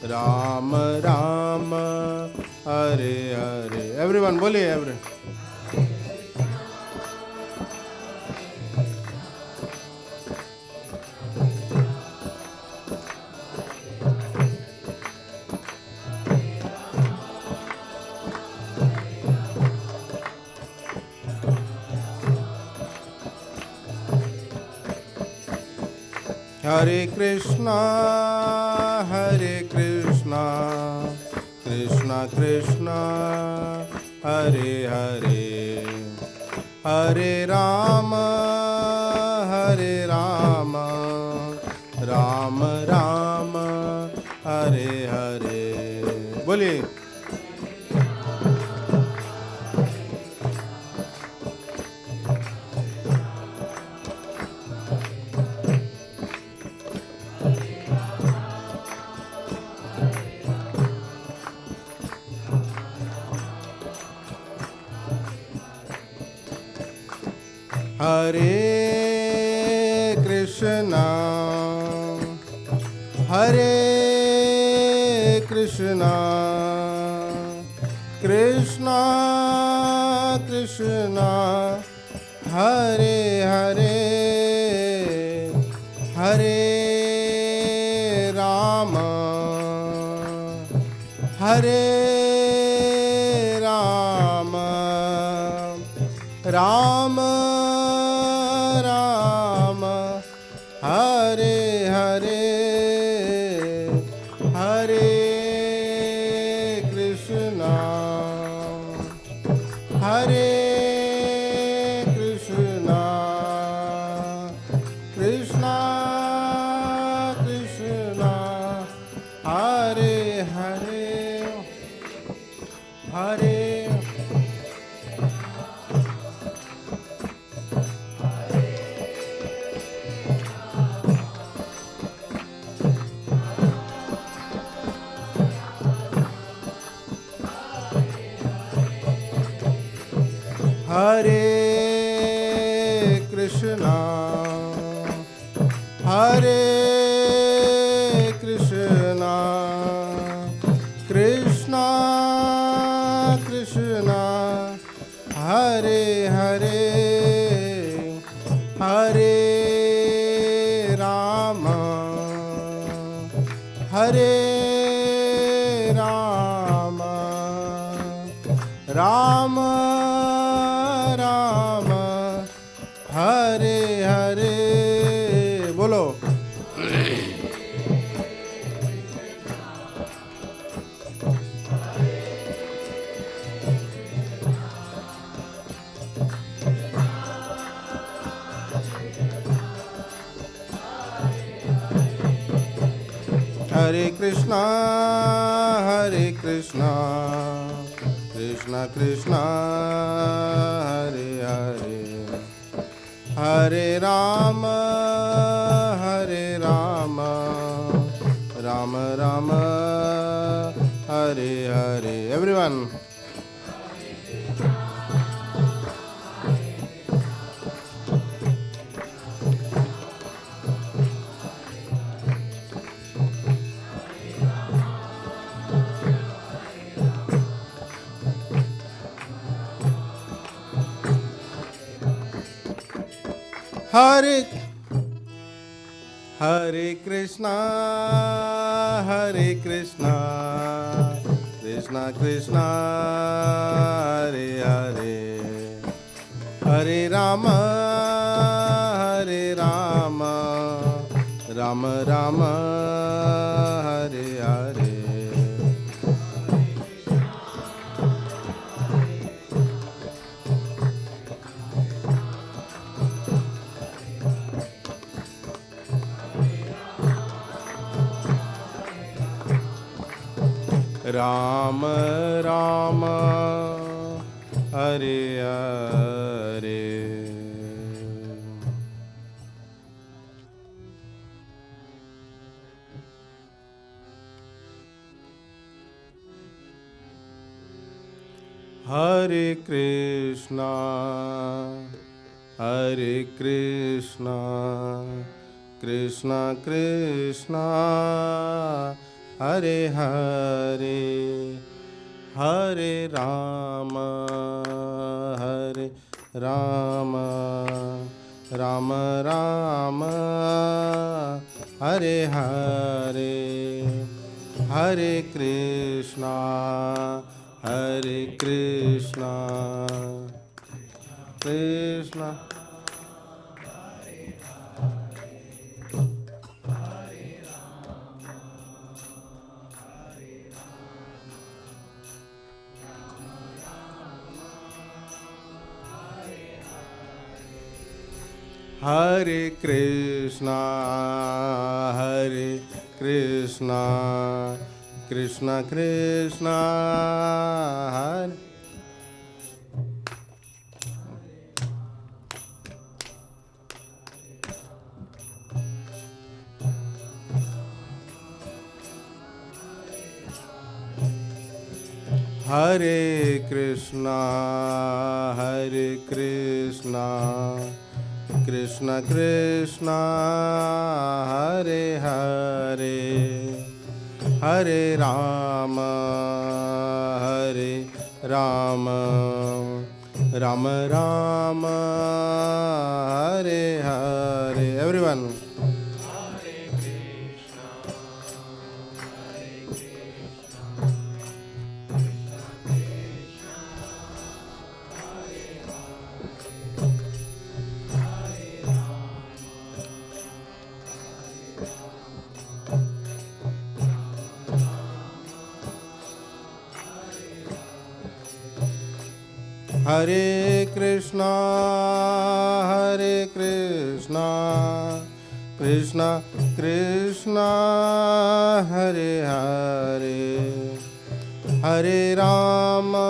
Ram Ram Hare Hare. Everyone बोलिए every. हरे कृष्णा कृष्णा कृष्णा हरे हरे, हरे राम राम राम हरे हरे। बोलिए हरे कृष्णा कृष्णा कृष्णा हरे हरे, हरे राम राम राम हरे हरे, हरे कृष्णा कृष्णा कृष्णा हरे हरे, हरे हरे कृष्णा कृष्णा कृष्णा हरे हरे, हरे राम राम राम हरे हरे। बोलो Hare Krishna Krishna Krishna Hare Hare, Hare Ram Ram Ram Hare Hare. Everyone Hare Krishna Krishna Krishna Hare Hare, Hare Ram Ram Ram Hare Hare. Ram Ram Hare Hare. Hare Krishna Krishna Krishna Hare Hare, Hare Rama, Hare Rama, Rama Rama, Hare Hare, Hare Krishna, Hare Krishna, Krishna. Hare Krishna, Hare Krishna, Krishna Krishna, Hare Hare Krishna, Hare Krishna, Krishna Krishna, Hare Hare, Hare Rama, Hare Rama, Rama Rama, Hare Hare. Everyone. Hare Krishna, Hare Krishna, Krishna Krishna, Hare Hare, Hare Rama,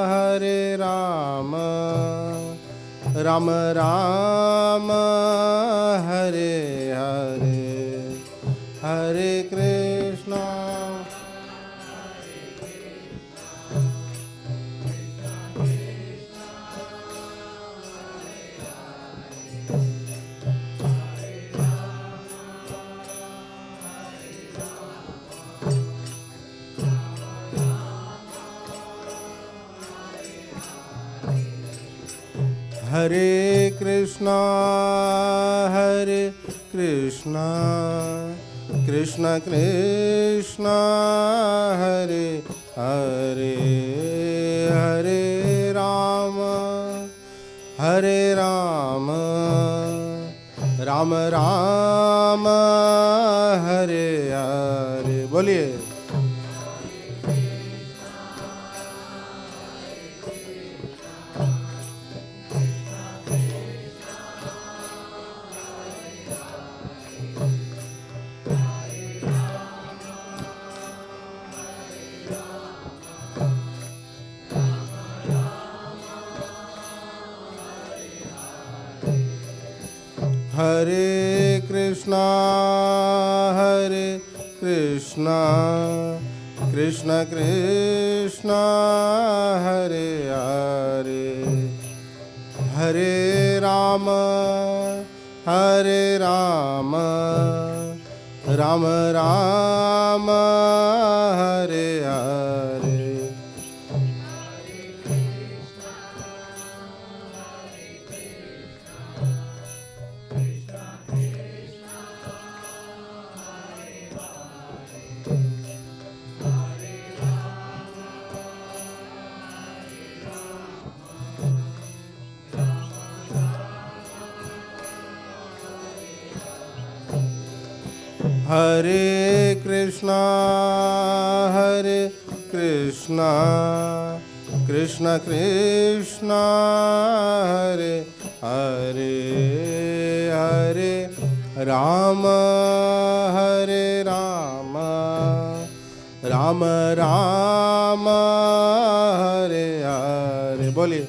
Hare Rama, Rama Rama, Hare Hare, Hare Krishna. Hare Krishna, Hare Krishna, Krishna Krishna, Hare Hare, Hare Rama, Hare Rama, Rama Rama, Hare Hare. बोलिए. Hare Krishna, Hare Krishna, Krishna Krishna, Hare Hare, Hare Rama, Hare Rama, Rama Rama, Hare Hare. Hare Krishna, Hare Krishna, Krishna Krishna, Hare Hare, Hare Rama, Hare Rama, Rama Rama, Hare Hare. बोलिए.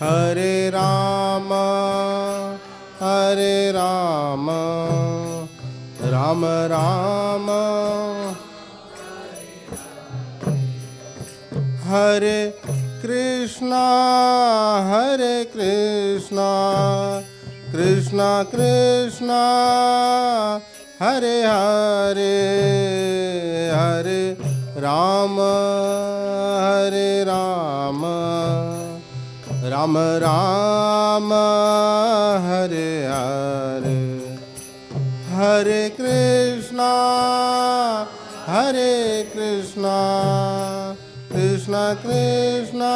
Hare Rama, Hare Rama, Rama Rama. Hare Krishna, Hare Krishna, Krishna Krishna, Hare Hare, Hare Rama, Hare Rama, Rama Rama, Hare Hare, Hare Krishna, Hare Krishna, Krishna Krishna,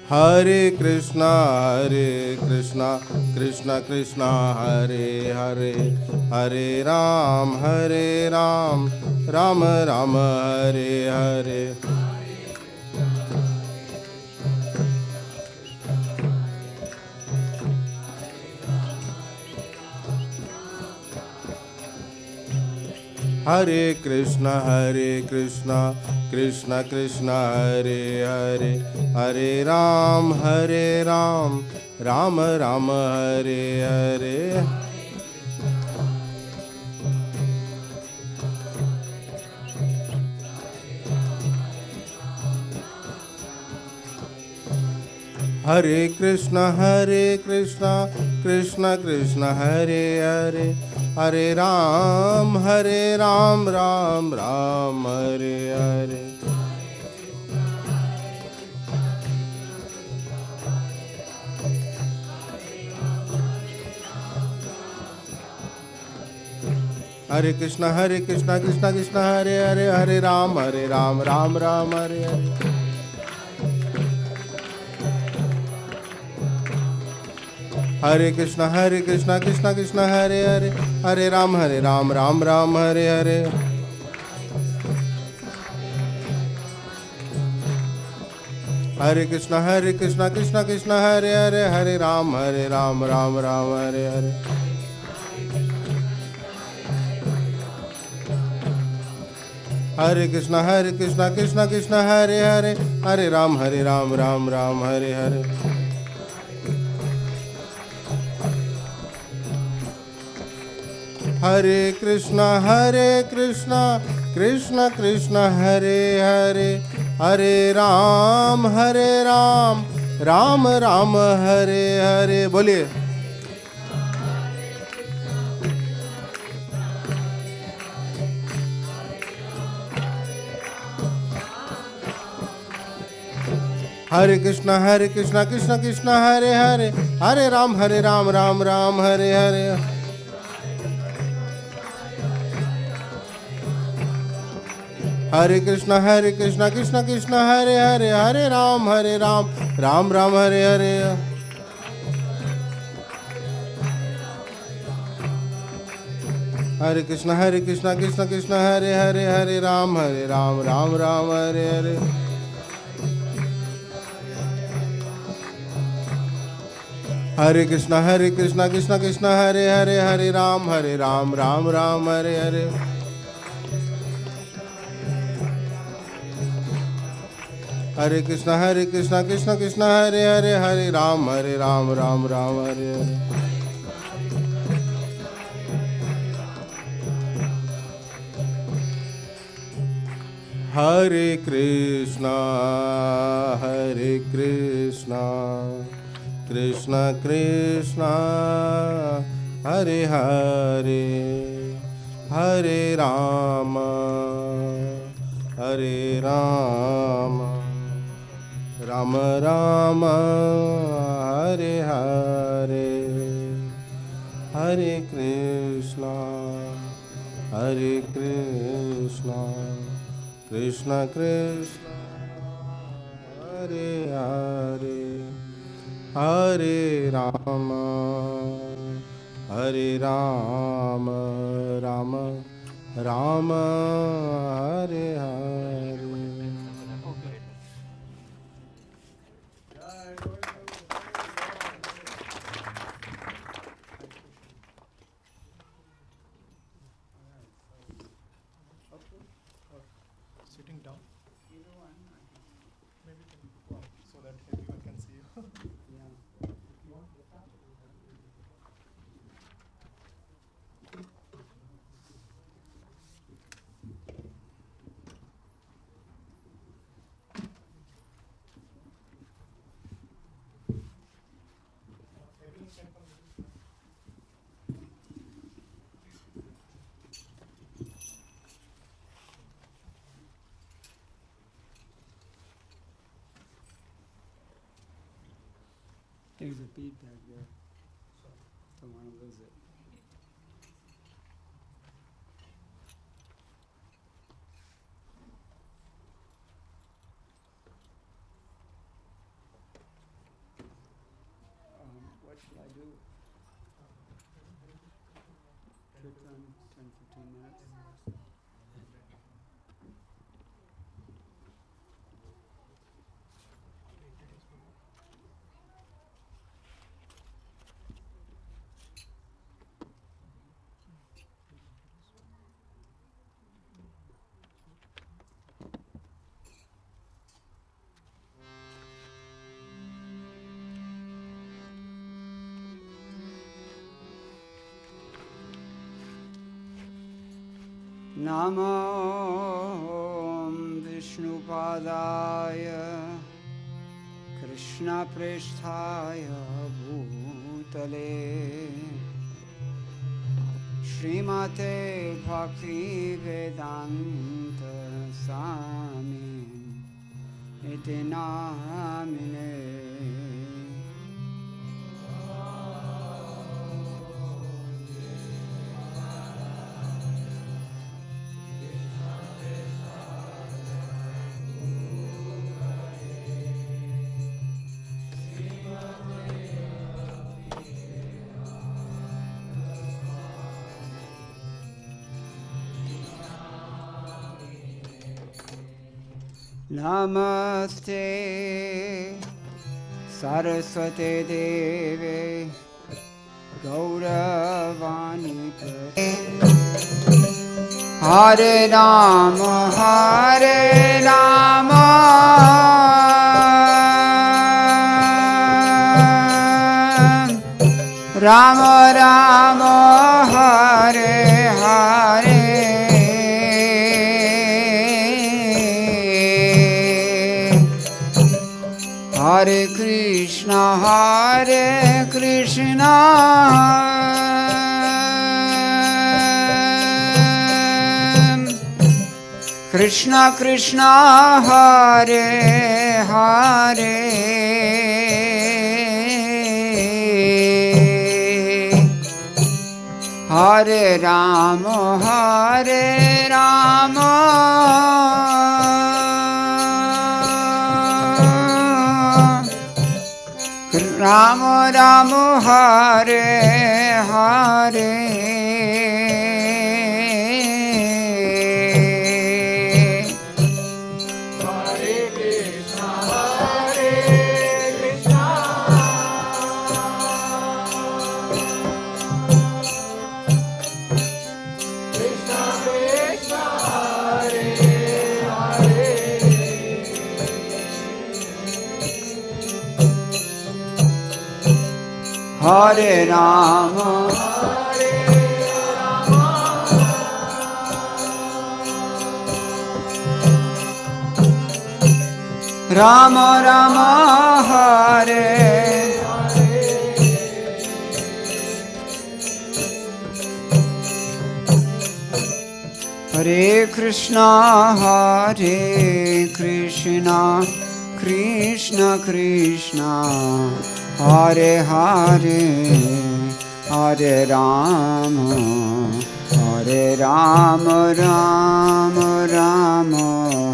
Hare Krishna, Hare Krishna, Krishna Krishna, Hare Hare, Hare Ram, Ram Ram, Hare Hare. Hare Krishna, Krishna Krishna, Hare Hare, Hare Ram, Ram Ram, Hare Hare. Hare Krishna, Krishna Krishna, Hare Hare, Hare Ram, Ram Ram, Hare Hare. Hare Krishna, Krishna Krishna, Hare Hare, Hare Ram, Ram Ram, Hare Hare. Hare Krishna, Krishna Krishna, Hare Hare, Hare Ram, Ram Ram, Hare Hare. Hare Krishna, Krishna Krishna, Hare Hare, Hare Ram, Ram Ram, Hare Hare. Hare Krishna, Krishna Hare Hare, Hare Ram, Ram Ram, Hare Hare. Hare Krishna, Krishna Krishna, Hare Hare, Hare Ram, Ram Ram, Hare Hare. बोलिए. Hare Krishna, Krishna Krishna, Hare Hare, Hare Ram, Ram Ram, Hare Hare. Hare Krishna, Krishna Krishna, Hare Hare, Hare Ram, Ram Ram, Hare Hare. Hare Krishna, Krishna Hare Hare, Hare Ram, Ram Ram, Hare Hare. Hare Krishna, Krishna Hare Hare, Hare Ram, Ram Ram, Hare Hare. Hare Krishna, Krishna Hare Hare, Hare Ram, Ram Ram, Hare Hare. Hare Krishna, Krishna Krishna, Hare Hare, Hare Rama, Rama Rama, Hare Hare, Hare Krishna, Krishna Krishna, Hare Hare, Hare Rama, Rama Rama, Hare Hare. Sitting down. There's a feedback there. Don't want to lose it. What should I do? Kirtan, 10, 15 minutes. Namo Vishnupadaya Krishna Prishthaya Bhutale Srimate Bhakti Vedanta Swami Iti Namine Namaste Saraswate Deve Gauravani Hare Rama Hare Rama Rama Rama Hare Hare Hare Krishna Krishna Krishna Hare Hare Hare Rama Rama Rama Hare Hare Hare Krishna Krishna Krishna Hare Hare Hare Rama Rama Rama Hare Hare Krishna Krishna Krishna Hare Hare Hare Rama Rama Rama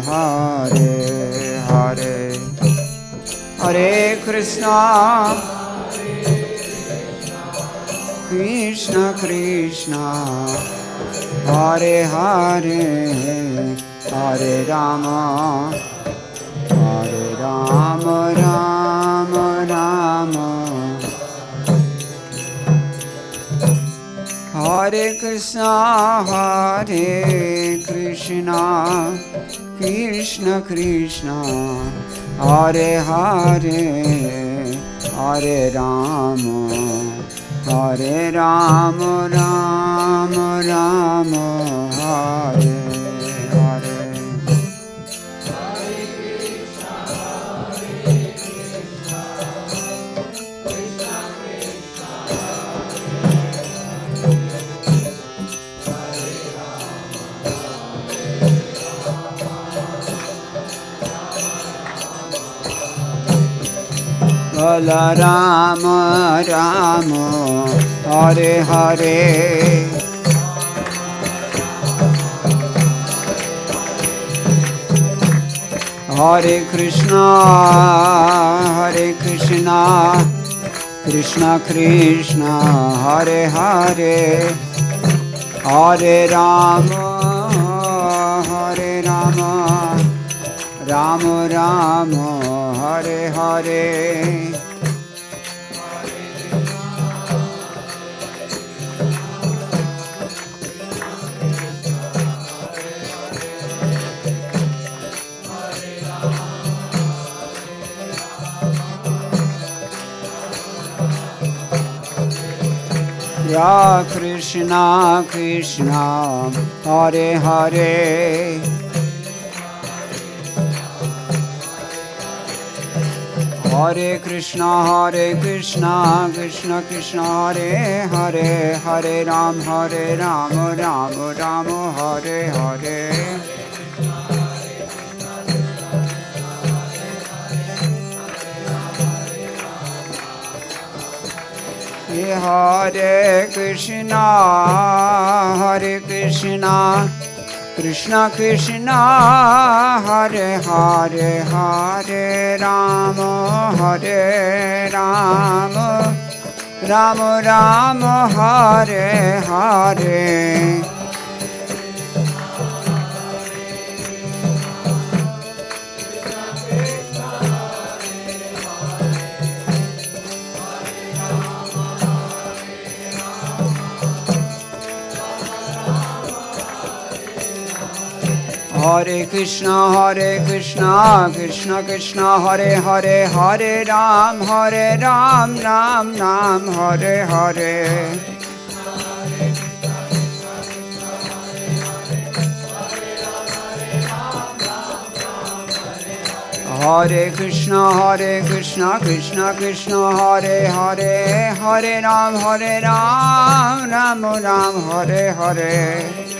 Hare Hare Hare Krishna Krishna Hare Hare Hare Rama Rama Rama Hare Krishna Krishna Krishna Hare Hare Hare Rama Rama Rama Hare Hare Balaram Ram Hare Hare Hare Krishna Krishna Krishna Hare Hare Hare Rama Rama Rama Hare Hare Ya Krishna Krishna Hare Hare Hare Krishna Krishna Krishna Hare Hare Hare Ram Ram Ram Hare Hare Hare Krishna Krishna Krishna Hare Hare Hare Rama Ram Ram Hare Hare Hare Krishna Krishna Krishna Hare Hare Hare Ram Ram Ram Hare Hare Hare Krishna Krishna Krishna Hare Hare Hare Ram Ram Ram Hare Hare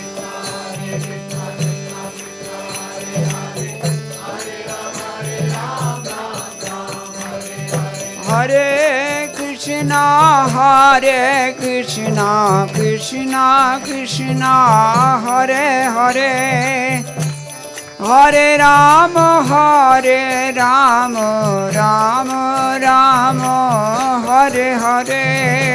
Hare Krishna Krishna Krishna Hare Hare Hare Ram Ram Ram Hare Hare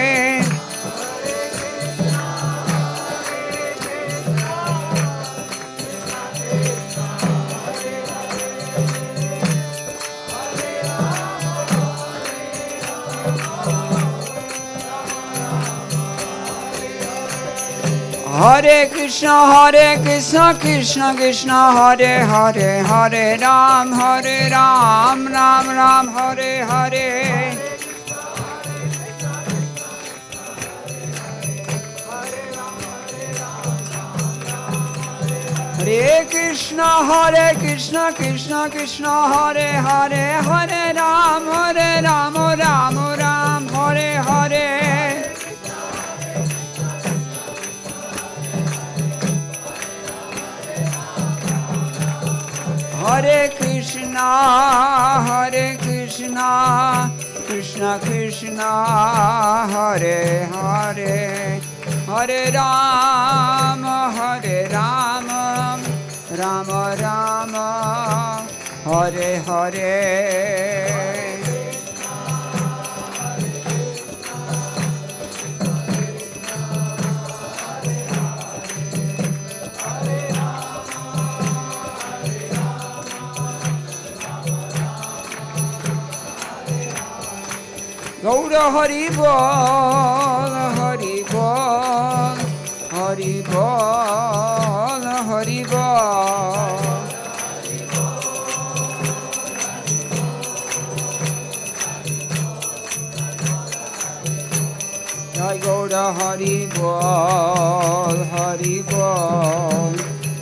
Hare Krishna Krishna Krishna Hare Hare Hare Ram Ram Ram Hare Hare Hare Krishna Krishna Krishna Hare Hare Hare Ram Ram Ram Hare Hare Hare Krishna Krishna Krishna Hare Hare Hare Ram Ram Ram Hare Hare Gaura Hari Bol, Hari Bol, Hari Bol, Hari Bol. Jai Gaura Hari Bol, Hari Bol,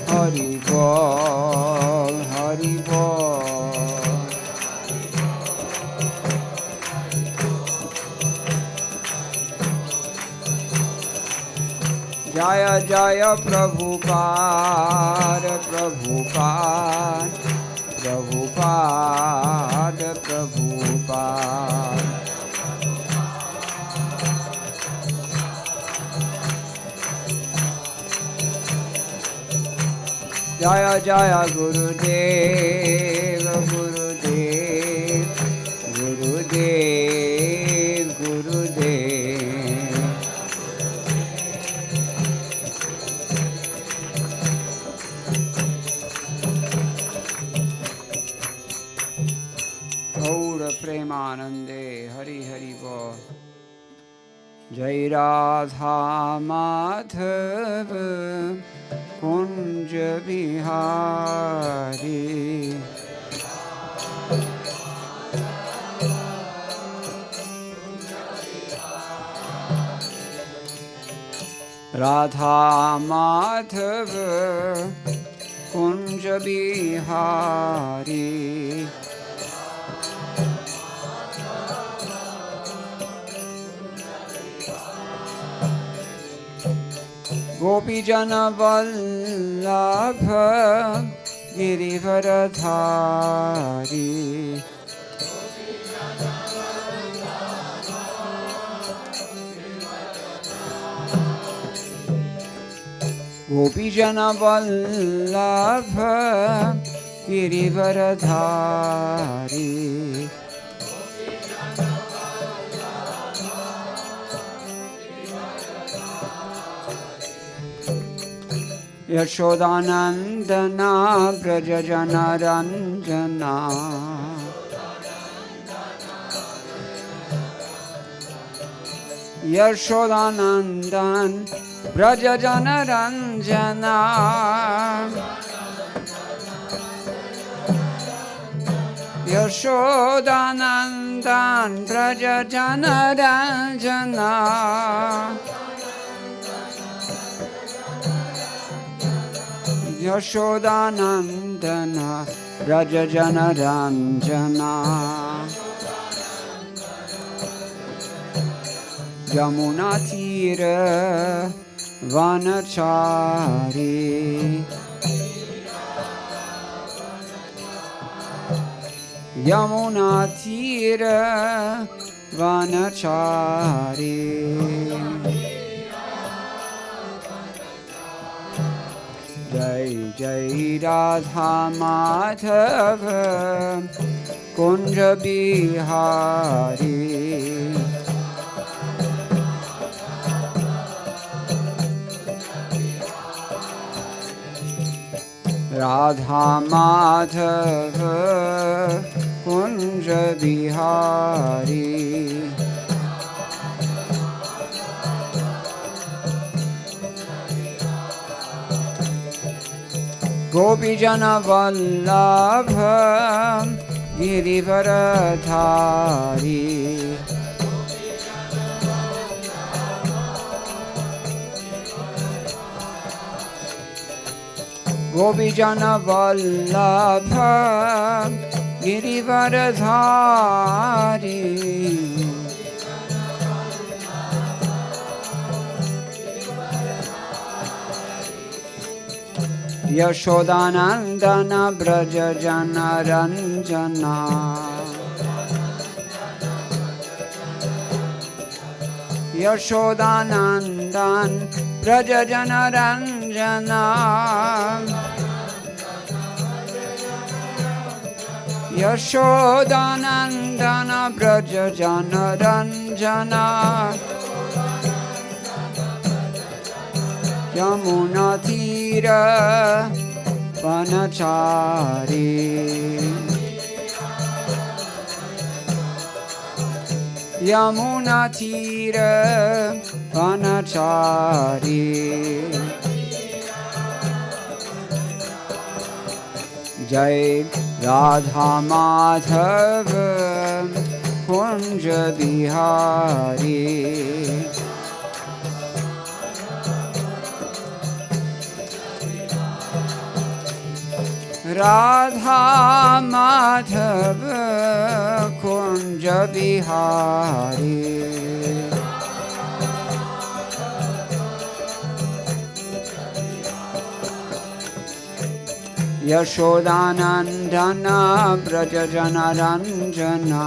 Hari Bol, Hari Bol. Jaya Jaya Prabhupada, Prabhupada, Prabhupada, Prabhupada. Prabhupada. Jaya Jaya Gurudev, Gurudev, Gurudev, Gurudev. Gaura Premanande, Hari Hari Bol. Jai Radha Madhava Kunj Bihari. Radha Madhava Kunj Bihari. Gopi Jana Vallabha Girivaradhari. Gopi Jana Vallabha Girivaradhari. Yashodanandana Brajajana Ranjana. Yashodanandan Brajajana Ranjana. Yashodanandan Brajajana Ranjana. Yashodanandana Rajajana Ranjana. Yamuna Tira Vanachari. Yamuna Tira Vanachari. Jai Jai Radha Madhava Kunja Bihari. Radha Madhava Kunja Bihari. Gopi Jana Vallabha Girivaradhari. Gopi Jana Vallabha Girivaradhari. Yashodanandana Brajajana Ranjana. Yashodanandan Brajajana Ranjana. Yashodanandana Brajajana Ranjana. Yamuna Tira Vanachari. Yamuna Tira Vanachari. Jai Radha Madhava Kunja Bihari. Radha Madhava Kunja Bihari. Yashodanandana Brajajana Ranjana.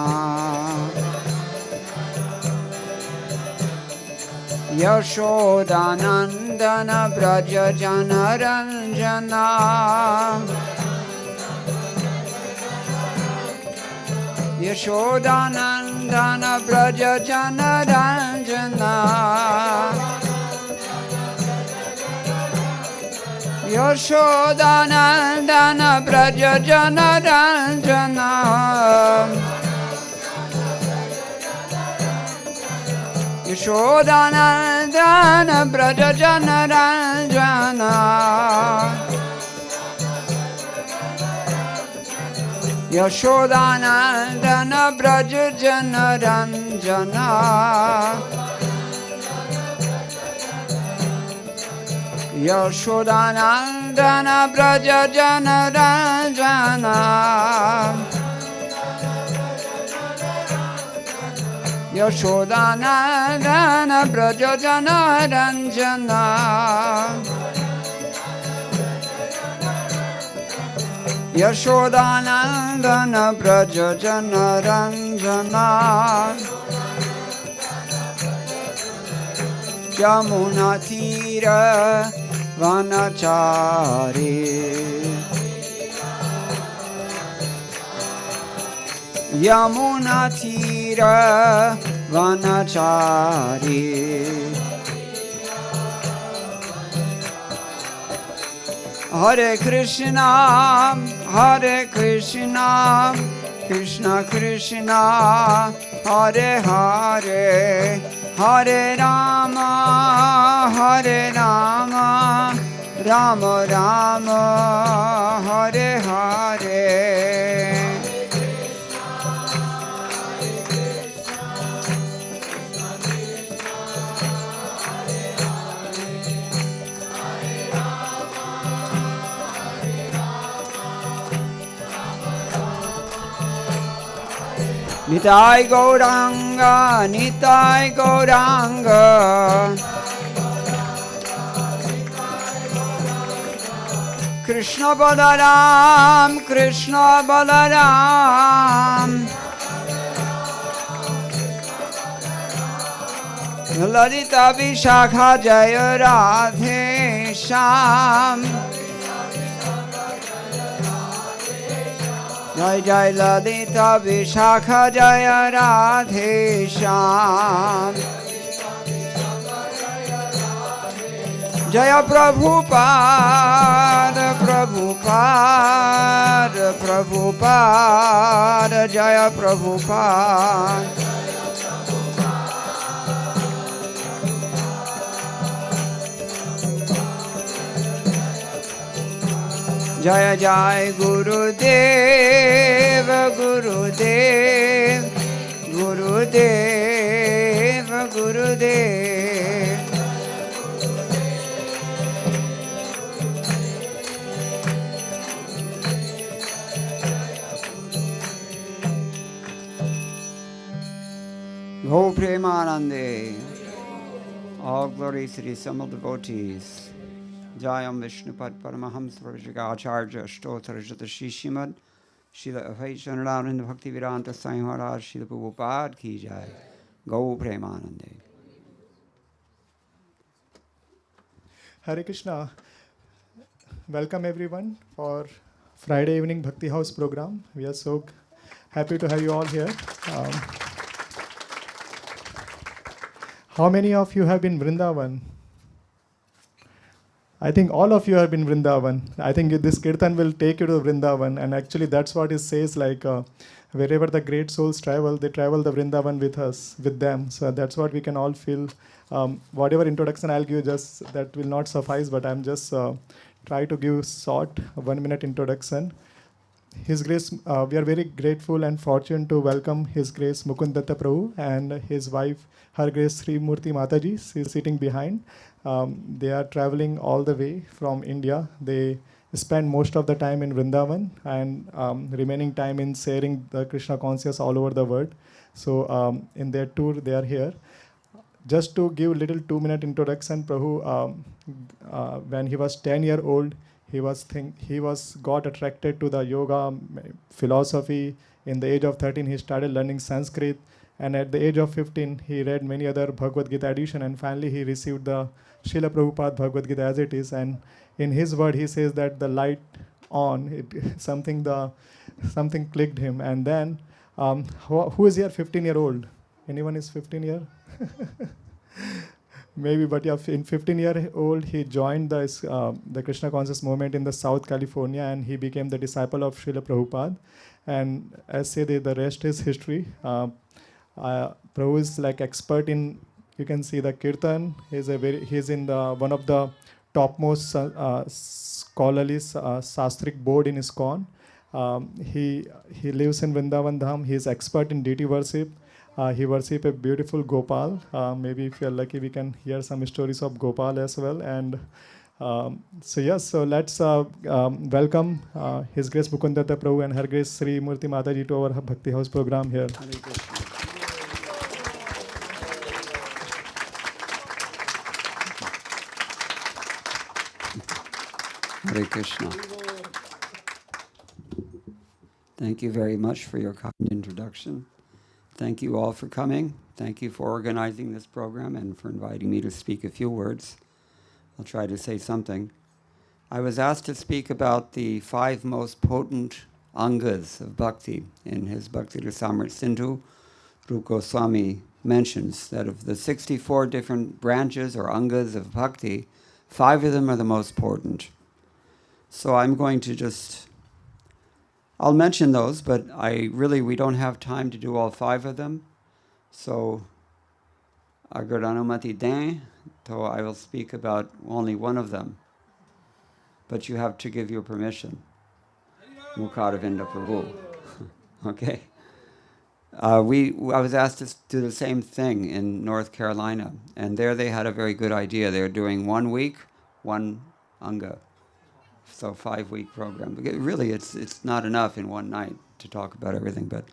Yashodanandana Braja Janaranjana Yashodanandana Braja Janaranjana Yashodanandana Braja Janaranjana Yashodanandana Braja Janaranjana Yashodanandana Braja Janaranjana Yashodanandana Braja Janaranjana Yashodanandana Braja Janaranjana Yashodanandana Braja Janaranjana Yamuna Tira Vanachari Yamuna Tira Vanachari Hare Krishna Krishna Krishna Hare Hare Hare Rama Rama Rama Hare Hare Nitai Gauranga Krishna Balaram Lalita Vishakha Jaya Radhe Shyam Jai Jai Lalita Vishakha Jaya Radhe Shyam Jaya Prabhupada Jaya Prabhupada Jaya Jai Gurudev Go Premanande. All glory to the assembled devotees. Jayam Vishnupad Paramahams Prajagacharya Stotra Jatashi Shimad Shila Avaijanaravinda Bhakti Viranta Sai Maharaj Shila Prabhupada Ki Jai. Go Premanande. Hare Krishna. Welcome everyone for Friday evening Bhakti House program. We are so happy to have you all here. How many of you have been Vrindavan? I think all of you have been Vrindavan. I think this kirtan will take you to Vrindavan, and actually that's what it says, like wherever the great souls travel, they travel the Vrindavan with us, with them. So that's what we can all feel. Whatever introduction I'll give, just that will not suffice, but I'm just try to give short 1 minute introduction. His Grace, we are very grateful and fortunate to welcome His Grace Mukunda Prabhu and his wife, Her Grace Sri Murti Mataji. She is sitting behind. They are traveling all the way from India. They spend most of the time in Vrindavan and remaining time in sharing the Krishna consciousness all over the world. So in their tour, they are here. Just to give a little 2 minute introduction, Prabhu, when he was 10-year old, he got attracted to the yoga philosophy. In the age of 13, he started learning Sanskrit, And at the age of 15, he read many other Bhagavad Gita edition, and finally he received the Srila Prabhupada Bhagavad Gita as it is. And in his word, he says that the light on, something clicked him. And then, who is here 15-year-old? Anyone is 15 year? Maybe, but yeah, in 15-year-old, he joined the Krishna conscious movement in the South California, and he became the disciple of Srila Prabhupada. And as say, the rest is history. Prabhu is like expert in, you can see the kirtan. He's in one of the topmost scholarly sastric board in ISKCON. He lives in Vrindavan Dham. He is expert in deity worship. He worships a beautiful Gopal. Maybe if you're lucky, we can hear some stories of Gopal as well. And so let's welcome His Grace Mukunda Prabhu and Her Grace Sri Murti Mataji to our Bhakti House program here. Hare Krishna. Thank you very much for your kind introduction. Thank you all for coming. Thank you for organizing this program and for inviting me to speak a few words. I'll try to say something. I was asked to speak about the 5 most potent angas of bhakti. In his Bhakti Rasamrita Sindhu, Rupa Goswami mentions that of the 64 different branches or angas of bhakti, 5 of them are the most potent. So I'm going to I'll mention those, but we don't have time to do all 5 of them. So, agar anumati dein, so I will speak about only one of them. But you have to give your permission. Mukaravinda Prabhu. Okay? I was asked to do the same thing in North Carolina, and there they had a very good idea. They were doing 1 week, 1 anga. So 5-week program. But really, it's not enough in one night to talk about everything. But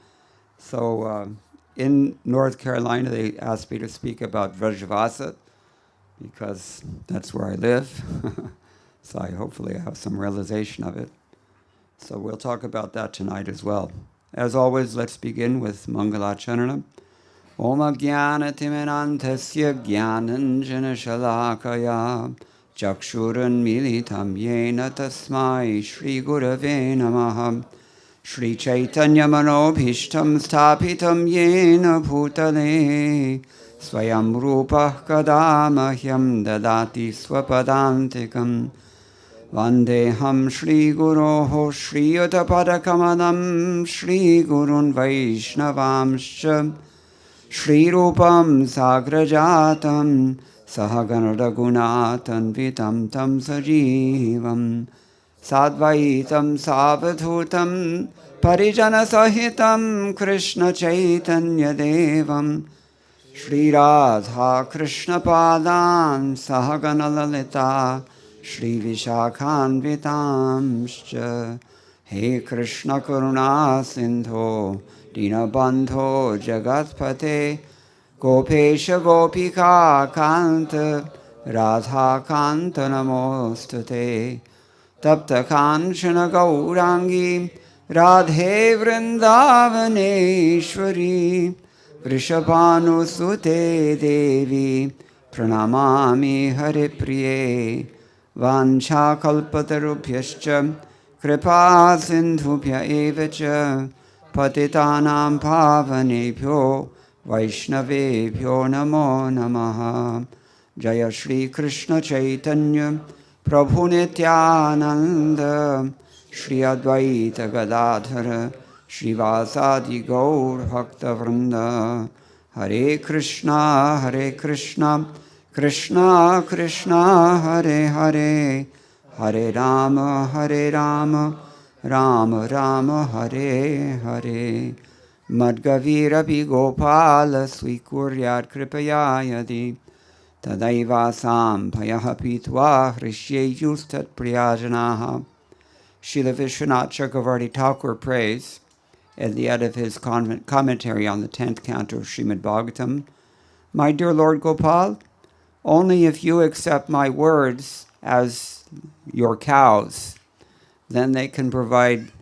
so in North Carolina, they asked me to speak about Vrajavasa because that's where I live. So hopefully I have some realization of it. So we'll talk about that tonight as well. As always, let's begin with Mangalacharana. Om Jnana Timanantasya Jnananjana Shalakaya Chakshuran Militam Yena Tasmai Shri Gurave Namaha Shri Chaitanya Manobhishtam Sthapitam Yena Bhutale Swayam Rupa Kadamahyam Dadati Swapadantikam Vandeham Shri Guroho Shri Yatapadakamanam Shri Gurun Vaishnavamscha Shri Rupam Sagrajatam Sahagana Raghunathan Vitam Tam Sajivam Sadvaitam Savadhutam Parijana Sahitam Krishna Chaitanya Devam Shri Radha Krishna Padan Sahagana Lalita Shri Vishakhan Vitamscha He Krishna Karuna Sindho Dinabandho Jagatpate Gopesha Gopika Kanta Radha Kanta Namostate Tapta Kanchana Gaurangi Radhe Vrindavaneshwari Vrishabhanu Sute Devi Pranamami Hare Priye Vancha Kalpatarubhyascha Kripa Sindhubhya Evacha Patitanam Pavanebhyo Vaishnavebhyo Namo Namaha Jaya Shri Krishna Chaitanya Prabhu Nityananda Shri Advaita Gadadhara Shri Vasadi Gaur Bhakta Vrinda Hare Krishna Krishna Krishna Hare Hare Hare Rama Rama Rama Hare Hare Madgavirapi Gopala Swikuryat Kripaya Yadi Tadaiva Samphayaha Pitva Hrishyejustat Priyajanaha. Srila Vishwanath Chakravarti Thakur prays at the end of his commentary on the 10th canto of Srimad Bhagavatam, my dear Lord Gopal, only if you accept my words as your cows, then they can provide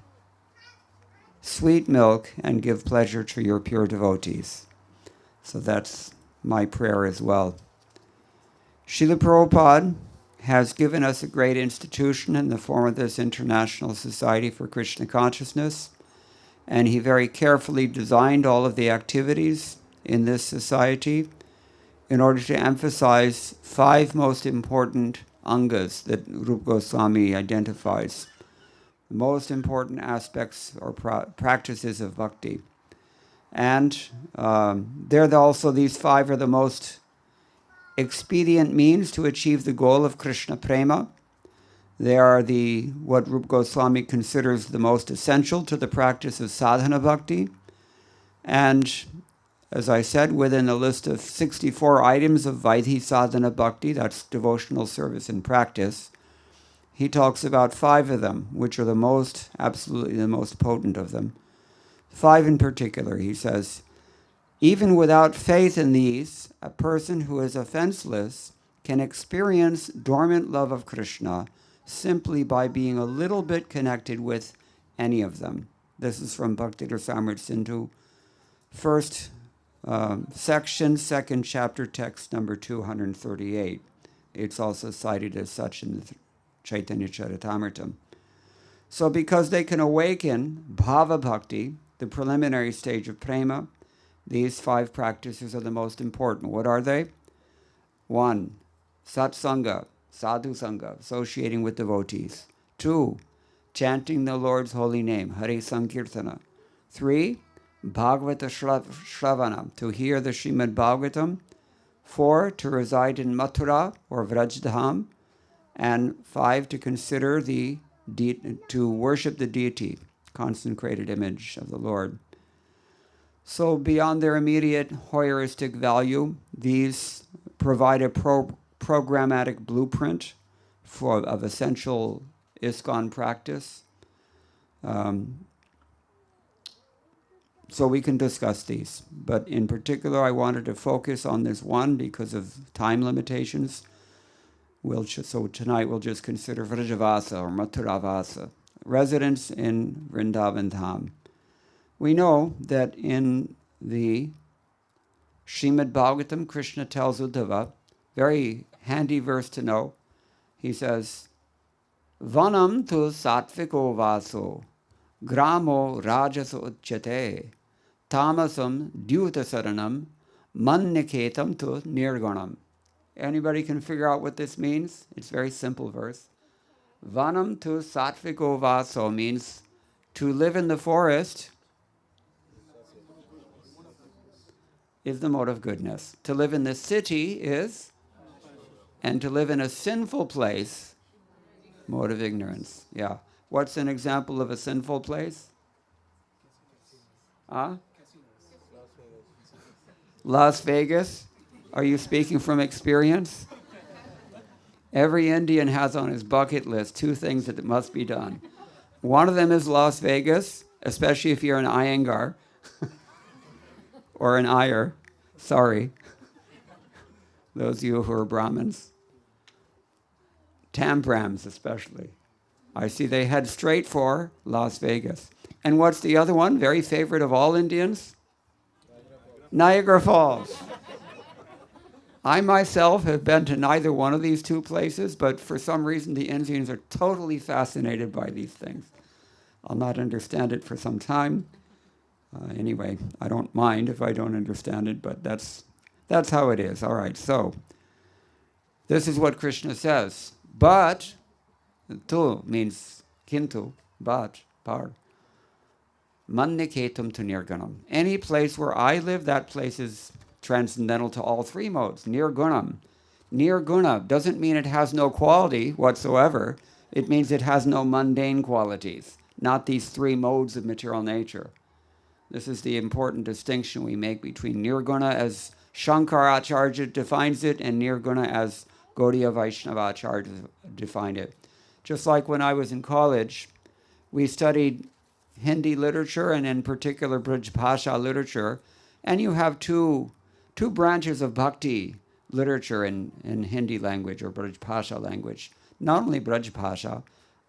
sweet milk and give pleasure to your pure devotees. So that's my prayer as well. Srila Prabhupada has given us a great institution in the form of this International Society for Krishna Consciousness, and he very carefully designed all of the activities in this society in order to emphasize 5 most important angas that Rupa Goswami identifies, the most important aspects or practices of bhakti. And also these 5 are the most expedient means to achieve the goal of Krishna Prema. They are what Rupa Goswami considers the most essential to the practice of sadhana bhakti. And as I said, within a list of 64 items of Vaidhi sadhana bhakti, that's devotional service and practice, he talks about 5 of them, which are absolutely the most potent of them. 5 in particular, he says, even without faith in these, a person who is offenseless can experience dormant love of Krishna simply by being a little bit connected with any of them. This is from Bhakti Rasamrita Sindhu, first section, second chapter, text number 238. It's also cited as such in the Chaitanya Charitamrita. So because they can awaken bhava bhakti, the preliminary stage of prema, these 5 practices are the most important. What are they? 1, satsanga, sadhu sangha, associating with devotees. 2, chanting the Lord's holy name, Hare Sankirtana. 3, Bhagavata Shravana, to hear the Srimad Bhagavatam. 4, to reside in Mathura or Vrajdham. And 5, to consider to worship the deity, consecrated image of the Lord. So beyond their immediate heuristic value, these provide a programmatic blueprint of essential ISKCON practice. So we can discuss these. But in particular, I wanted to focus on this one because of time limitations. So tonight we'll just consider Vrajavasa or Mathuravasa, residence in Vrindavan Dham. We know that in the Srimad Bhagavatam, Krishna tells Uddhava, very handy verse to know, he says, Vanam tu satviko vaso, gramo rajaso uchyate, tamasam dyutasaranam, manniketam tu nirganam. Anybody can figure out what this means? It's a very simple verse. Vanam tu satviko vaso means to live in the forest is the mode of goodness. To live in the city is, and to live in a sinful place, mode of ignorance. Yeah. What's an example of a sinful place? Las Vegas? Are you speaking from experience? Every Indian has on his bucket list 2 things that must be done. One of them is Las Vegas, especially if you're an Iyengar. Or an Iyer, sorry, those of you who are Brahmins. Tambrams especially. I see they head straight for Las Vegas. And what's the other one? Very favorite of all Indians? Niagara Falls. I myself have been to neither one of these 2 places, but for some reason the Indians are totally fascinated by these things. I'll not understand it for some time. Anyway, I don't mind if I don't understand it, but that's how it is. All right, so this is what Krishna says. But, tu means kintu, but, par. Manniketam tu nirgunam. Any place where I live, that place is transcendental to all 3 modes. Nirgunam. Nirguna doesn't mean it has no quality whatsoever. It means it has no mundane qualities, not these 3 modes of material nature. This is the important distinction we make between Nirguna as Shankaracharya defines it and Nirguna as Gaudiya Vaishnavacharya defined it. Just like when I was in college, we studied Hindi literature and in particular Brajbhasha literature, and you have two branches of bhakti literature in Hindi language or Brajbhasha language. Not only Brajbhasha,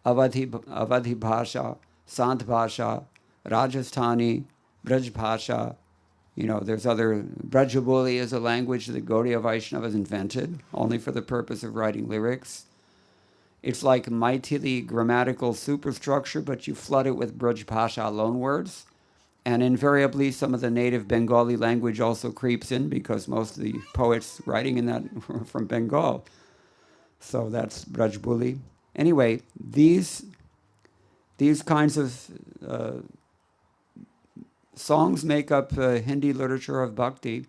Avadhi Bhasha, Sant Bhasha, Rajasthani, Brajbhasha, There's other, Brajaboli is a language that Gaudiya Vaishnavas invented, only for the purpose of writing lyrics. It's like Maithili grammatical superstructure, but you flood it with Braj Bhasha loanwords. And invariably, some of the native Bengali language also creeps in because most of the poets writing in that were from Bengal. So that's Brajbuli. Anyway, these kinds of songs make up Hindi literature of bhakti,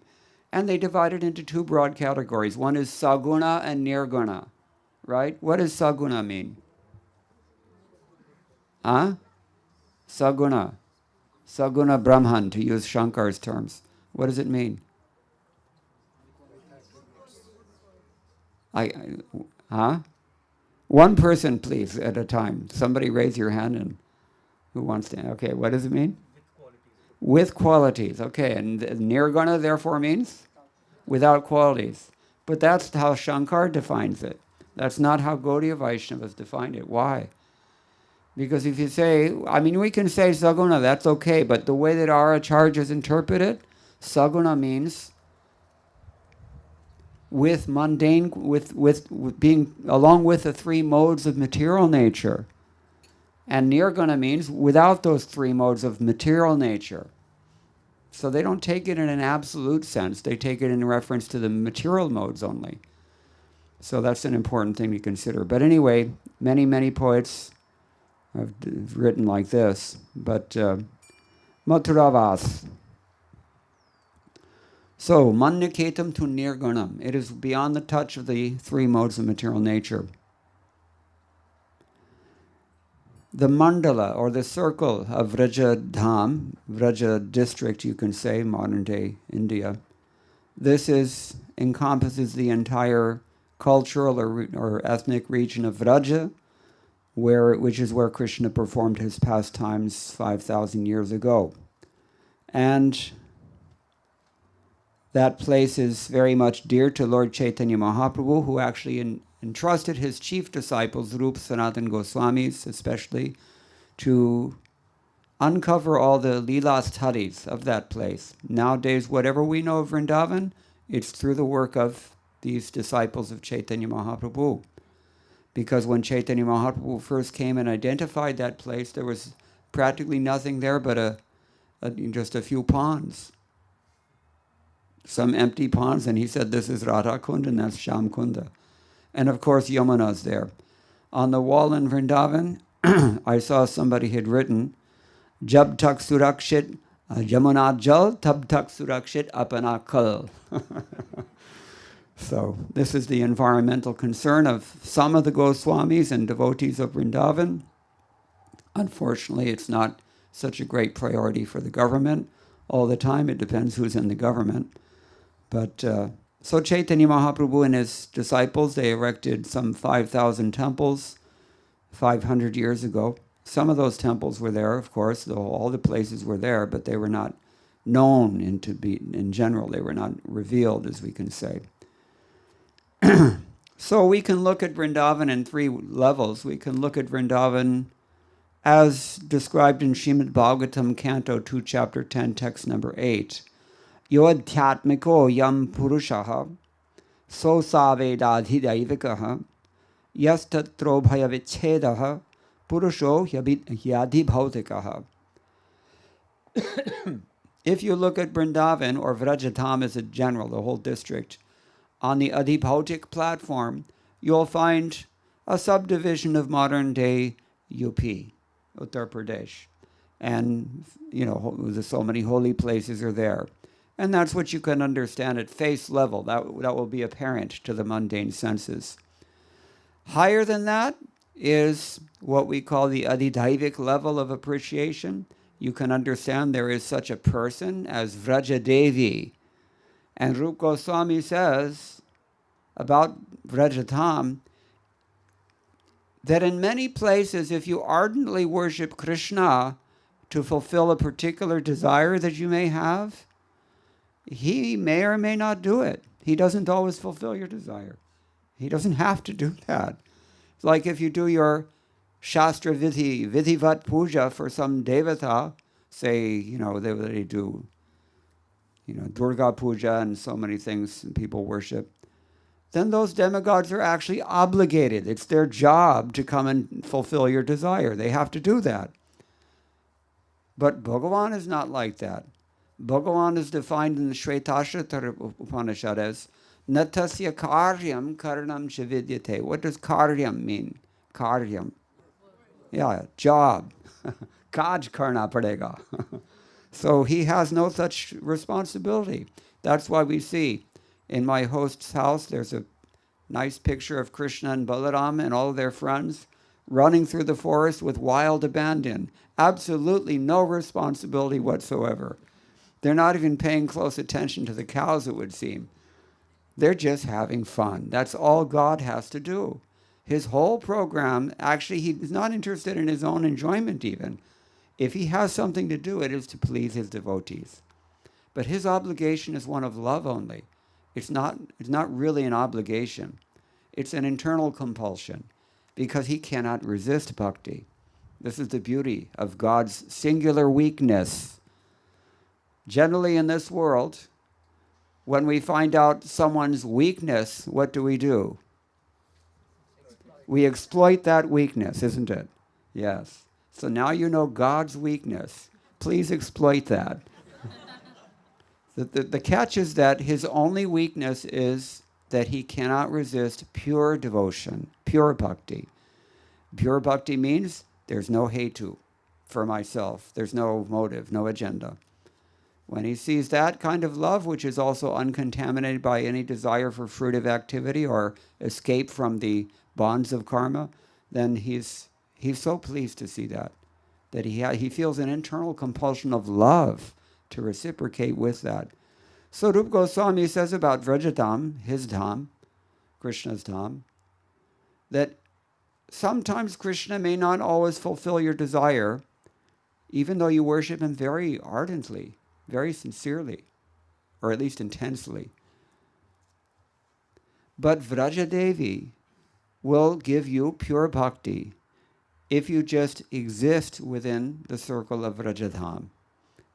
and they divide it into two broad categories. One is saguna and nirguna, right? What does saguna mean? Saguna. Saguna Brahman, to use Shankar's terms. What does it mean? One person, please, at a time. Somebody raise your hand and who wants to? Okay, what does it mean? With qualities. Okay, and nirguna therefore means without qualities. But that's how Shankar defines it. That's not how Gaudiya Vaishnavas defined it. Why? Because if you say, we can say saguna, that's okay, but the way that our acharyas interpret it, saguna means with mundane, with being along with the three modes of material nature. And nirguna means without those three modes of material nature. So they don't take it in an absolute sense, they take it in reference to the material modes only. So that's an important thing to consider. But anyway, many, many poets have written like this, but Mathuravas. So, manniketam to nirgunam. It is beyond the touch of the three modes of material nature. The mandala, or the circle of Vrajadham, Vraja district, you can say, modern day India, this encompasses the entire cultural or ethnic region of Vraja, which is where Krishna performed his pastimes 5,000 years ago. And that place is very much dear to Lord Chaitanya Mahaprabhu, who actually entrusted his chief disciples, Rupa Sanatan Goswamis especially, to uncover all the Leela studies of that place. Nowadays, whatever we know of Vrindavan, it's through the work of these disciples of Chaitanya Mahaprabhu. Because when Chaitanya Mahaprabhu first came and identified that place, there was practically nothing there but just a few ponds. Some empty ponds, and he said, this is Radha Kund and that's Sham Kunda. And of course, Yamuna's there. On the wall in Vrindavan, I saw somebody had written, Jab tak surakshit Jamuna jal, tab tak surakshit apana kal. So this is the environmental concern of some of the Goswamis and devotees of Vrindavan. Unfortunately, it's not such a great priority for the government all the time. It depends who's in the government. But so Chaitanya Mahaprabhu and his disciples, they erected some 5,000 temples 500 years ago. Some of those temples were there, of course. All the places were there, but they were not known in general. They were not revealed, as we can say. So we can look at Vrindavan in three levels. We can look at Vrindavan as described in Srimad Bhagavatam, Canto 2, Chapter 10, Text number 8. Yodhyatmiko yam purushaha so savedadhidayvikaha yastatro bhayavichedaha purusho yadhibhautikaha. If you look at Vrindavan, or Vrajatam as a general, the whole district, on the Adhibhautic platform, you'll find a subdivision of modern-day UP, Uttar Pradesh. And, so many holy places are there. And that's what you can understand at face level. That will be apparent to the mundane senses. Higher than that is what we call the Adhidhaivik level of appreciation. You can understand there is such a person as Vrajadevi. And Rupa Goswami says about Vrajatam that in many places, if you ardently worship Krishna to fulfill a particular desire that you may have, he may or may not do it. He doesn't always fulfill your desire. He doesn't have to do that. It's like if you do your Shastra Vidhivat Puja for some Devata, say, they do Durga Puja and so many things people worship, then those demigods are actually obligated. It's their job to come and fulfill your desire. They have to do that. But Bhagavan is not like that. Bhagavan is defined in the Shvetashvatara Upanishad as Natasya karyam karanam chavidyate. What does karyam mean? Karyam. Yeah, job. Kaj karna padega. So he has no such responsibility. That's why we see in my host's house, there's a nice picture of Krishna and Balaram and all of their friends running through the forest with wild abandon. Absolutely no responsibility whatsoever. They're not even paying close attention to the cows, it would seem. They're just having fun. That's all God has to do. His whole program, actually, he's not interested in his own enjoyment even. If he has something to do, it is to please his devotees. But his obligation is one of love only. It's not really an obligation. It's an internal compulsion because he cannot resist bhakti. This is the beauty of God's singular weakness. Generally in this world, when we find out someone's weakness, what do? We exploit that weakness, isn't it? Yes. So now you know God's weakness. Please exploit that. The catch is that his only weakness is that he cannot resist pure devotion, pure bhakti. Pure bhakti means there's no hetu for myself. There's no motive, no agenda. When he sees that kind of love, which is also uncontaminated by any desire for fruitive activity or escape from the bonds of karma, then he's so pleased to see that he feels an internal compulsion of love to reciprocate with that. So Rupa Goswami says about Vrajadham, his dham, Krishna's dham, that sometimes Krishna may not always fulfill your desire, even though you worship him very ardently, very sincerely, or at least intensely. But Vrajadevi will give you pure bhakti if you just exist within the circle of Vrajadham,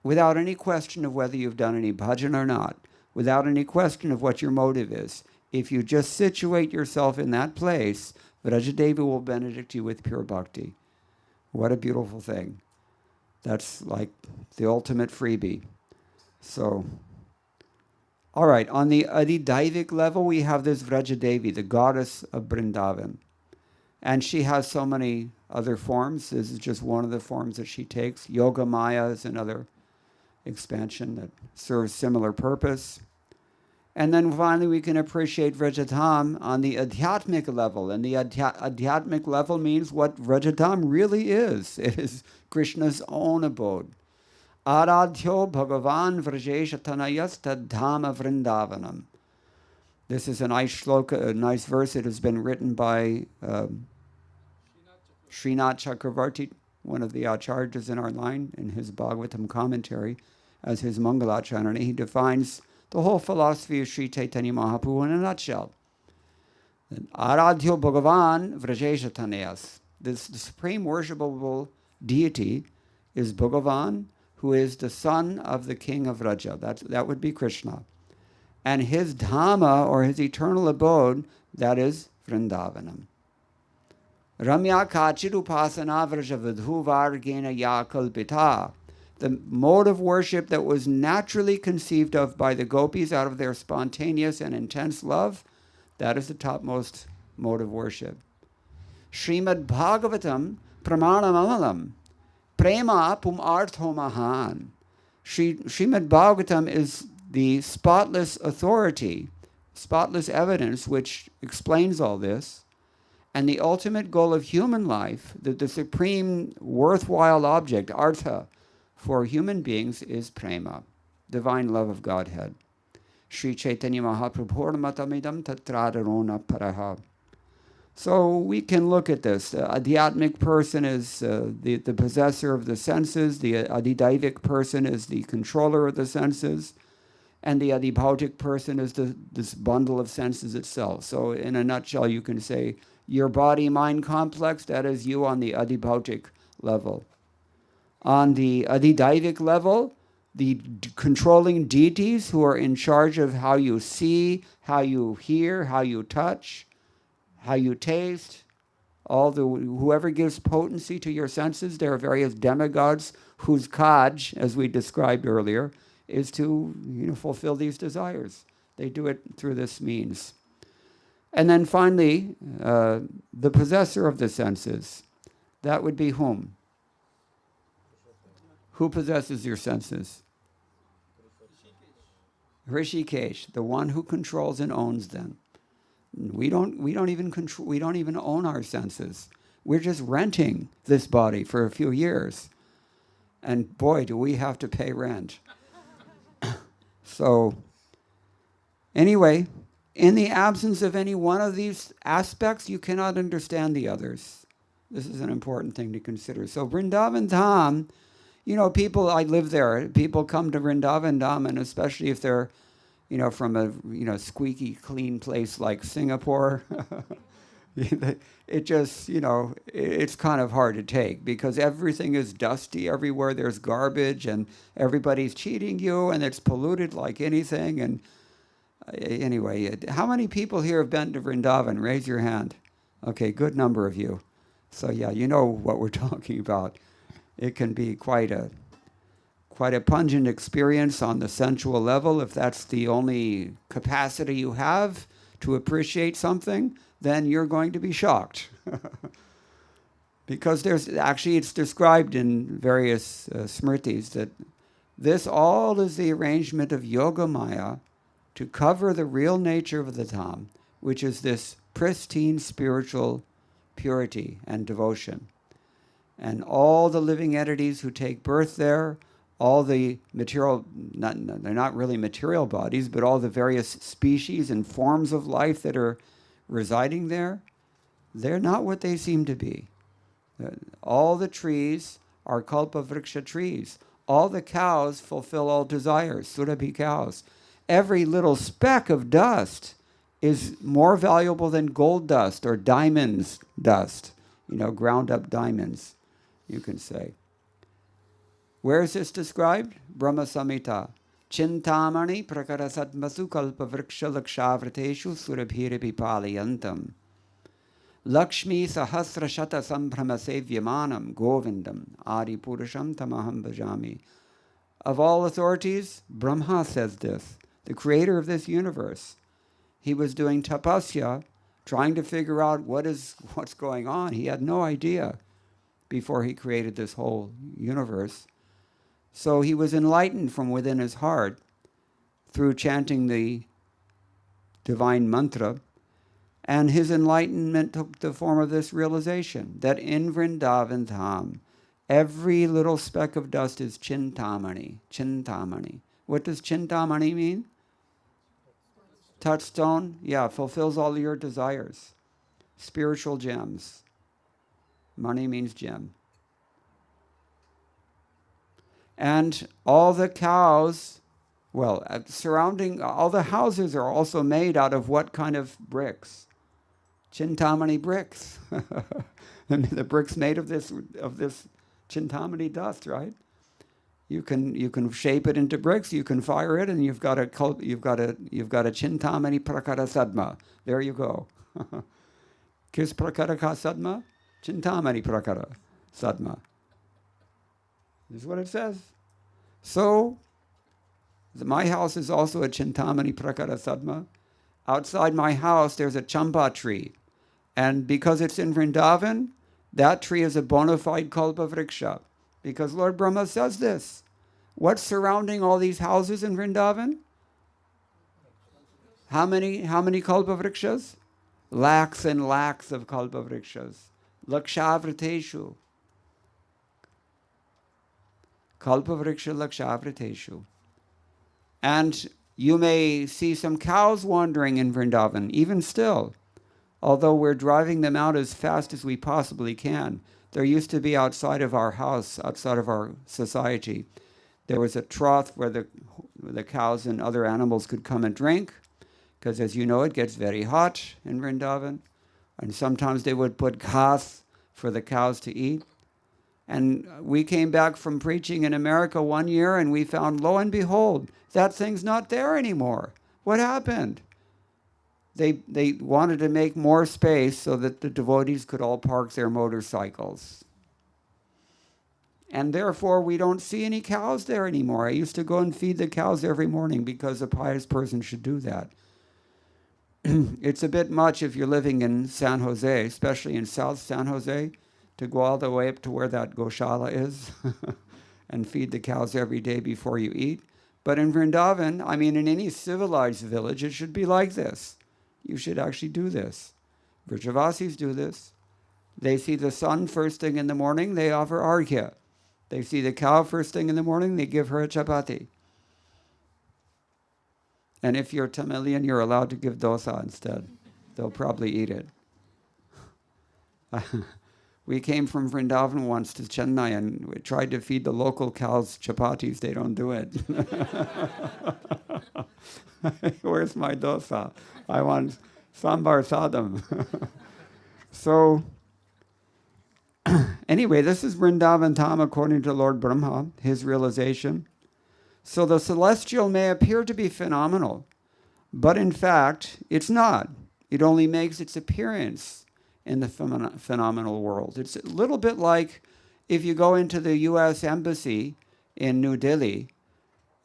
without any question of whether you've done any bhajan or not, without any question of what your motive is. If you just situate yourself in that place, Vrajadevi will benedict you with pure bhakti. What a beautiful thing. That's like the ultimate freebie. So, all right, on the Adhidaivic level, we have this Vrajadevi, the goddess of Vrindavan. And she has so many other forms. This is just one of the forms that she takes. Yoga Maya is another expansion that serves similar purpose. And then finally we can appreciate Vrajadham on the Adhyatmic level. And the Adhyatmic level means what Vrajadham really is. It is Krishna's own abode. Aradhyo Bhagavan Vrajesha Tanayas Tadhama Vrindavanam. This is a nice shloka, a nice verse. It has been written by Srinath Chakravarti, one of the acharyas in our line, in his Bhagavatam commentary, as his Mangalacharana. He defines the whole philosophy of Sri Chaitanya Mahaprabhu in a nutshell. Aradhyo Bhagavan Vrajesha Tanayas. The supreme worshipable deity is Bhagavan, who is the son of the king of Vraja. That would be Krishna. And his Dhamma, or his eternal abode, that is Vrindavanam. Ramya Kachirupasana Vraja Vidhu Vargena Ya Kalpita. The mode of worship that was naturally conceived of by the gopis out of their spontaneous and intense love, that is the topmost mode of worship. Srimad Bhagavatam Pramanamamalam Prema Pum Artho Mahan. Srimad Bhagavatam is the spotless authority, spotless evidence which explains all this. And the ultimate goal of human life, the supreme worthwhile object, artha, for human beings is prema, divine love of Godhead. Sri Chaitanya Mahaprabhu matamidam tatradarona paraha. So we can look at this. The adhyatmic person is the possessor of the senses. The adhidaivic person is the controller of the senses. And the adhibhautic person is this bundle of senses itself. So in a nutshell, you can say your body-mind complex, that is you on the adhibhautic level. On the adhidaivic level, the controlling deities who are in charge of how you see, how you hear, how you touch, how you taste, whoever gives potency to your senses. There are various demigods whose kaj, as we described earlier, is to fulfill these desires. They do it through this means. And then finally, the possessor of the senses. That would be whom? Who possesses your senses? Rishikesh, the one who controls and owns them. We don't even own our senses. We're just renting this body for a few years. And boy, do we have to pay rent. So, anyway, in the absence of any one of these aspects, you cannot understand the others. This is an important thing to consider. So Vrindavan Dham, people, I live there, people come to Vrindavan Dham, and especially if they're, from a, squeaky clean place like Singapore, it just, it's kind of hard to take because everything is dusty everywhere. There's garbage and everybody's cheating you and it's polluted like anything. And anyway, how many people here have been to Vrindavan? Raise your hand. Okay, good number of you. So yeah, you know what we're talking about. It can be quite a pungent experience on the sensual level. If that's the only capacity you have to appreciate something, then you're going to be shocked. Because it's described in various smritis that this all is the arrangement of Yoga Maya to cover the real nature of the Dham, which is this pristine spiritual purity and devotion. And all the living entities who take birth there, all the material, they're not really material bodies, but all the various species and forms of life that are residing there, they're not what they seem to be. All the trees are kalpavriksha trees. All the cows fulfill all desires, surabhi cows. Every little speck of dust is more valuable than gold dust or diamonds dust, ground up diamonds, you can say. Where is this described? Brahma Samhita. Chintamani prakarasadmasu kalpavriksha lakshavriteshu surabhirapi palayantam. Lakshmi sahasra shata sambhrama sevyamanam govindam adi purusham tamaham bhajami. Of all authorities, Brahma says this, the creator of this universe. He was doing tapasya, trying to figure out what's going on. He had no idea before he created this whole universe. So he was enlightened from within his heart through chanting the divine mantra, and his enlightenment took the form of this realization that in Vrindavan Dham, every little speck of dust is chintamani. Chintamani. What does chintamani mean? Touchstone? Yeah, fulfills all your desires. Spiritual gems. Mani means gem. And all the cows, surrounding, all the houses are also made out of what kind of bricks? Chintamani bricks. The bricks made of this chintamani dust, right? You can shape it into bricks. You can fire it, and you've got a chintamani prakara sadma. There you go. Kis prakara ka sadma? Chintamani prakara sadma. This is what it says. So, my house is also a chintamani prakara sadma. Outside my house, there's a champa tree. And because it's in Vrindavan, that tree is a bona fide kalpavriksha. Because Lord Brahma says this. What's surrounding all these houses in Vrindavan? How many kalpavrikshas? Lakhs and lakhs of kalpavrikshas. Lakshavriteshu. Kalpavriksha lakshavriteshu. And you may see some cows wandering in Vrindavan, even still. Although we're driving them out as fast as we possibly can. There used to be outside of our house, outside of our society, there was a trough where the cows and other animals could come and drink, because as you know, it gets very hot in Vrindavan. And sometimes they would put ghas for the cows to eat. And we came back from preaching in America one year and we found, lo and behold, that thing's not there anymore. What happened? They wanted to make more space so that the devotees could all park their motorcycles. And therefore, we don't see any cows there anymore. I used to go and feed the cows every morning because a pious person should do that. It's a bit much if you're living in San Jose, especially in South San Jose, to go all the way up to where that Goshala is and feed the cows every day before you eat. But in Vrindavan, I mean, in any civilized village, it should be like this. You should actually do this. Vrajavasis do this. They see the sun first thing in the morning, they offer arghya. They see the cow first thing in the morning, they give her a chapati. And if you're Tamilian, you're allowed to give dosa instead. They'll probably eat it. We came from Vrindavan once to Chennai and we tried to feed the local cows chapatis. They don't do it. Where's my dosa? I want sambar sadam. So, anyway, this is Vrindavan Tham according to Lord Brahma, his realization. So the celestial may appear to be phenomenal, but in fact, it's not. It only makes its appearance in the phenomenal world. It's a little bit like if you go into the US Embassy in New Delhi,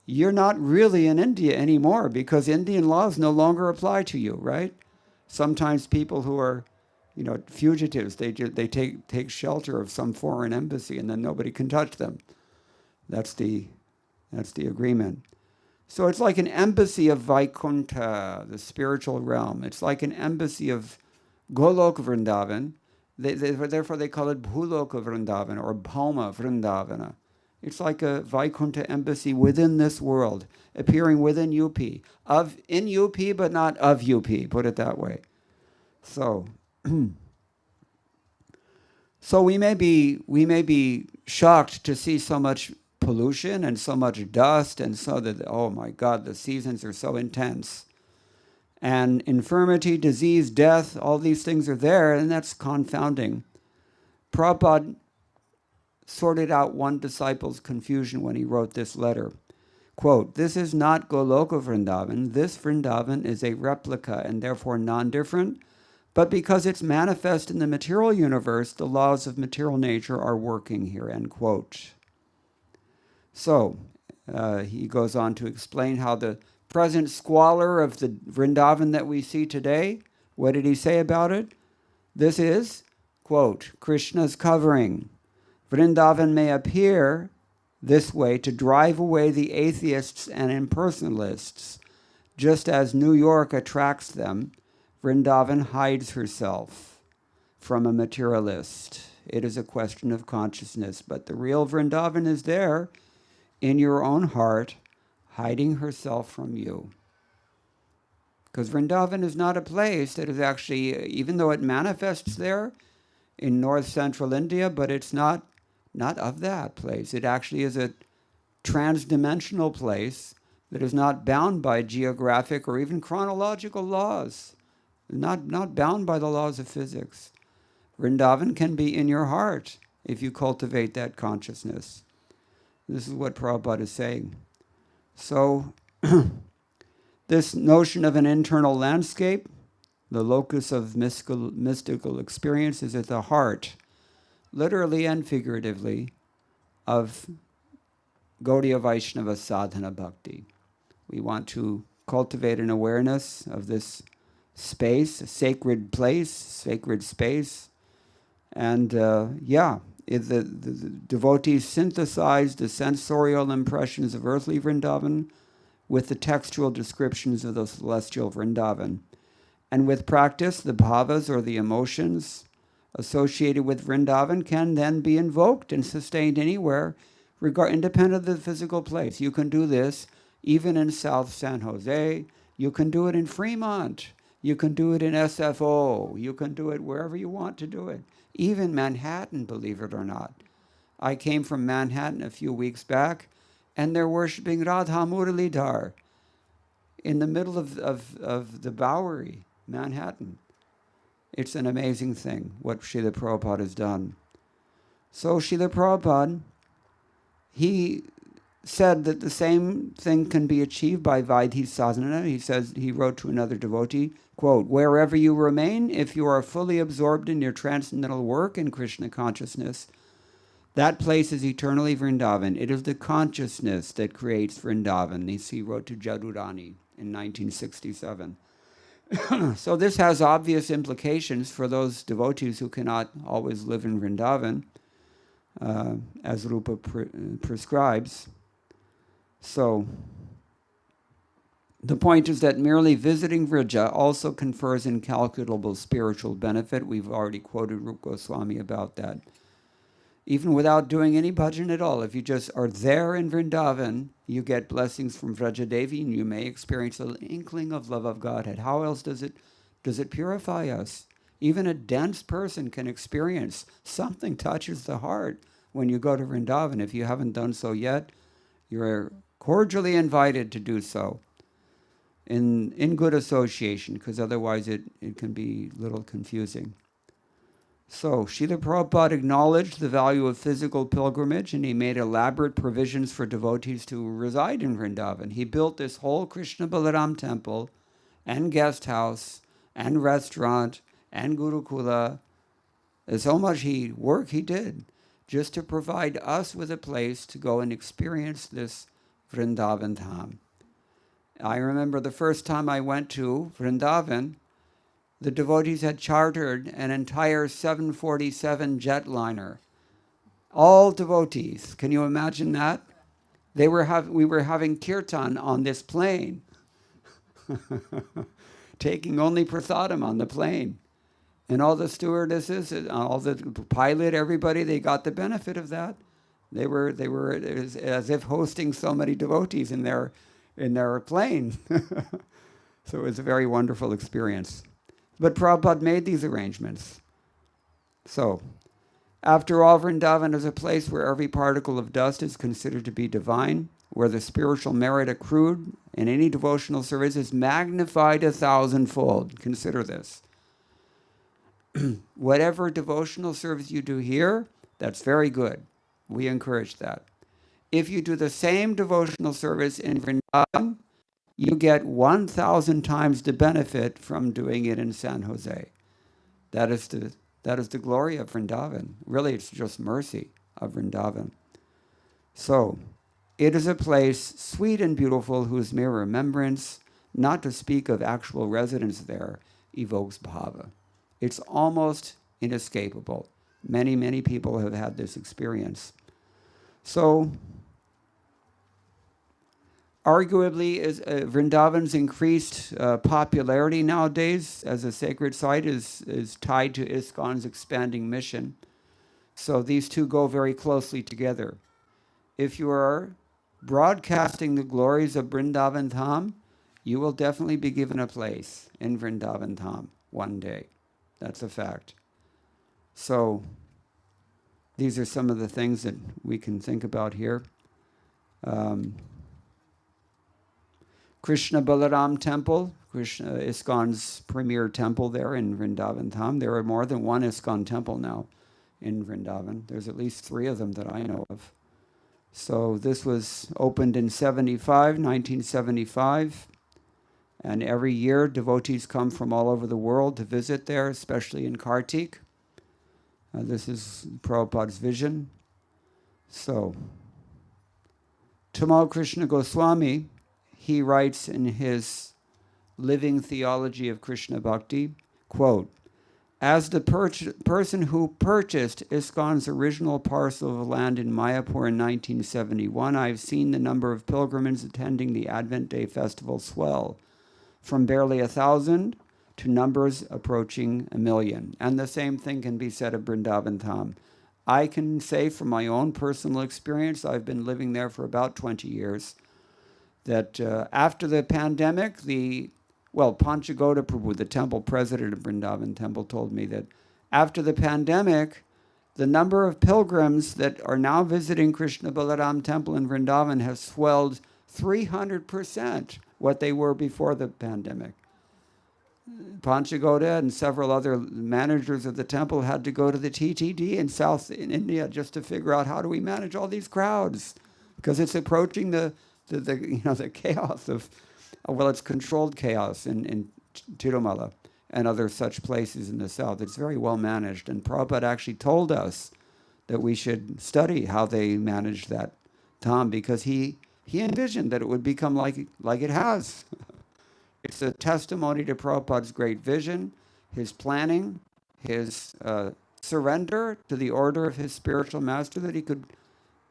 you're not really in India anymore because Indian laws no longer apply to you, right? Sometimes people who are, fugitives, they take shelter of some foreign embassy and then nobody can touch them. That's the agreement. So it's like an embassy of Vaikuntha, the spiritual realm. It's like an embassy of Golok Vrindavan. Therefore they call it Bhuloka Vrindavan or Bhauma Vrindavana. It's like a Vaikuntha embassy within this world, appearing within UP. In UP, but not of UP, put it that way. So, so we may be shocked to see so much pollution and so much dust and so that, oh my God, the seasons are so intense. And infirmity, disease, death, all these things are there, and that's confounding. Prabhupada sorted out one disciple's confusion when he wrote this letter. Quote, "This is not Goloka Vrindavan. This Vrindavan is a replica and therefore non-different, but because it's manifest in the material universe, the laws of material nature are working here," end quote. So, he goes on to explain how the present squalor of the Vrindavan that we see today, what did he say about it? This is, quote, "Krishna's covering. Vrindavan may appear this way to drive away the atheists and impersonalists. Just as New York attracts them, Vrindavan hides herself from a materialist. It is a question of consciousness, but the real Vrindavan is there in your own heart, hiding herself from you." Because Vrindavan is not a place that is actually, even though it manifests there in north central India, but it's not of that place. It actually is a trans-dimensional place that is not bound by geographic or even chronological laws, not bound by the laws of physics. Vrindavan can be in your heart if you cultivate that consciousness. This is what Prabhupada is saying. So, this notion of an internal landscape, the locus of mystical experience, is at the heart, literally and figuratively, of Gaudiya Vaishnava sadhana bhakti. We want to cultivate an awareness of this space, a sacred place, sacred space. And the devotees synthesize the sensorial impressions of earthly Vrindavan with the textual descriptions of the celestial Vrindavan. And with practice, the bhavas or the emotions associated with Vrindavan can then be invoked and sustained anywhere, independent of the physical place. You can do this even in South San Jose. You can do it in Fremont. You can do it in SFO. You can do it wherever you want to do it. Even Manhattan, believe it or not. I came from Manhattan a few weeks back, and they're worshiping Radha Muralidhar in the middle of the Bowery, Manhattan. It's an amazing thing what Srila Prabhupada has done. So Srila Prabhupada, he said that the same thing can be achieved by Vaidhi sadhana. He says, he wrote to another devotee, quote, "Wherever you remain, if you are fully absorbed in your transcendental work in Krishna consciousness, that place is eternally Vrindavan. It is the consciousness that creates Vrindavan." This he wrote to Jadurani in 1967. So this has obvious implications for those devotees who cannot always live in Vrindavan, as Rupa prescribes. So the point is that merely visiting Vrija also confers incalculable spiritual benefit. We've already quoted Rupa Goswami about that. Even without doing any bhajan at all, if you just are there in Vrindavan, you get blessings from Vrajadevi, and you may experience an inkling of love of Godhead. How else does it purify us? Even a dense person can experience something touches the heart when you go to Vrindavan. If you haven't done so yet, you're cordially invited to do so in good association, because otherwise it can be a little confusing. So Srila Prabhupada acknowledged the value of physical pilgrimage, and he made elaborate provisions for devotees to reside in Vrindavan. He built this whole Krishna Balaram temple and guest house and restaurant and Gurukula. There's so much work he did just to provide us with a place to go and experience this Vrindavan Dham. I remember the first time I went to Vrindavan, the devotees had chartered an entire 747 jetliner. All devotees. Can you imagine that? We were having kirtan on this plane, taking only prasadam on the plane. And all the stewardesses, all the pilot, everybody, they got the benefit of that. They were as if hosting so many devotees in their plane. So it was a very wonderful experience. But Prabhupada made these arrangements. So, after all, Vrindavan is a place where every particle of dust is considered to be divine, where the spiritual merit accrued in any devotional service is magnified 1,000-fold. Consider this. Whatever devotional service you do here, that's very good. We encourage that. If you do the same devotional service in Vrindavan, you get 1,000 times the benefit from doing it in San Jose. That is the glory of Vrindavan. Really, it's just mercy of Vrindavan. So, it is a place sweet and beautiful whose mere remembrance, not to speak of actual residence there, evokes bhava. It's almost inescapable. Many, many people have had this experience. So, arguably, Vrindavan's increased popularity nowadays as a sacred site is tied to ISKCON's expanding mission. So these two go very closely together. If you are broadcasting the glories of Vrindavan Dham, you will definitely be given a place in Vrindavan Dham one day. That's a fact. So these are some of the things that we can think about here. Krishna Balaram Temple, ISKCON's premier temple there in Vrindavan Dham. There are more than one ISKCON temple now in Vrindavan. There's at least 3 of them that I know of. So this was opened in 1975. And every year, devotees come from all over the world to visit there, especially in Kartik. This is Prabhupada's vision. So, Tamal Krishna Goswami, he writes in his Living Theology of Krishna Bhakti, quote, "As the person who purchased ISKCON's original parcel of land in Mayapur in 1971, I've seen the number of pilgrims attending the Advent Day festival swell from barely 1,000 to numbers approaching 1 million. And the same thing can be said of Vrindavan Dham. I can say from my own personal experience, I've been living there for about 20 years, that after the pandemic, Panchagoda Prabhu, the temple president of Vrindavan Temple, told me that after the pandemic, the number of pilgrims that are now visiting Krishna Balaram Temple in Vrindavan has swelled 300% what they were before the pandemic. Panchagoda and several other managers of the temple had to go to the TTD in India just to figure out how do we manage all these crowds, because it's approaching the chaos of, well, it's controlled chaos in Tirumala and other such places in the south. It's very well managed, and Prabhupada actually told us that we should study how they managed that dham, because he envisioned that it would become like it has. It's a testimony to Prabhupada's great vision, his planning, his surrender to the order of his spiritual master, that he could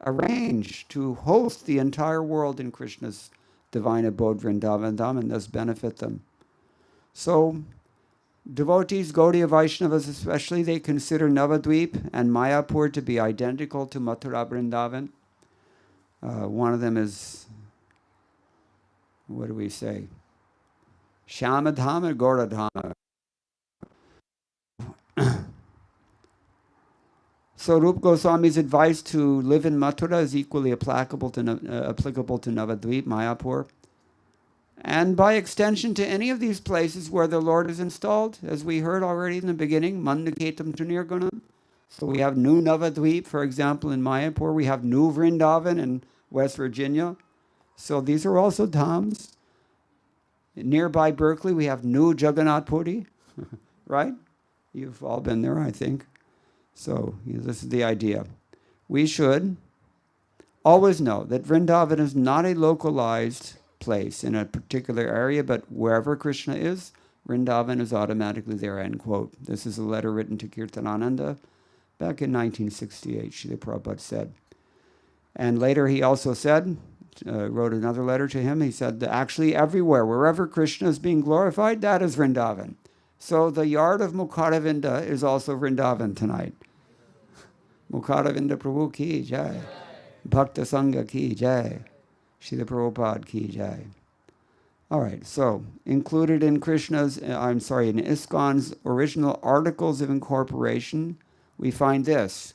arrange to host the entire world in Krishna's divine abode, Vrindavan Dham, and thus benefit them. So, devotees, Gaudiya Vaishnavas especially, they consider Navadvip and Mayapur to be identical to Mathura Vrindavan. One of them is, what do we say? Shamadham or Gauradham. So Rupa Goswami's advice to live in Mathura is equally applicable to Navadvip, Mayapur, and by extension to any of these places where the Lord is installed, as we heard already in the beginning, Mandiketam Tunirgunam. So we have New Navadvip, for example, in Mayapur. We have New Vrindavan in West Virginia. So these are also dhams. Nearby Berkeley, we have New Jagannath Puri, right? You've all been there, I think. So this is the idea. We should always know that Vrindavan is not a localized place in a particular area, but wherever Krishna is, Vrindavan is automatically there, end quote. This is a letter written to Kirtanananda back in 1968, Srila Prabhupada said. And later he also said, wrote another letter to him, he said that actually everywhere, wherever Krishna is being glorified, that is Vrindavan. So the yard of Mukadavinda is also Vrindavan tonight. Mukadavinda Prabhu ki jai. Bhakta Sangha ki jai. Srila Prabhupada ki jai. All right, so included in in ISKCON's original Articles of Incorporation, we find this.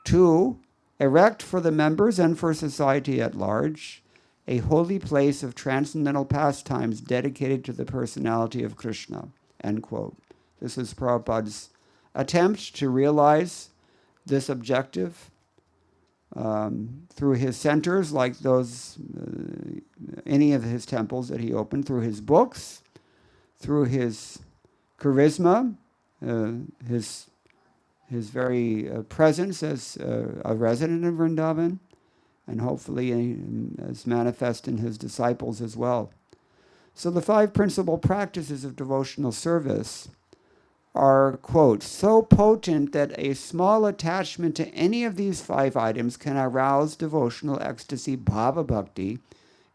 2, erect for the members and for society at large, a holy place of transcendental pastimes dedicated to the personality of Krishna, end quote. This is Prabhupada's attempt to realize this objective through his centers, like those, any of his temples that he opened, through his books, through his charisma, his very presence as a resident of Vrindavan, and hopefully as manifest in his disciples as well. So the 5 principal practices of devotional service are, quote, so potent that a small attachment to any of these 5 items can arouse devotional ecstasy, bhava bhakti,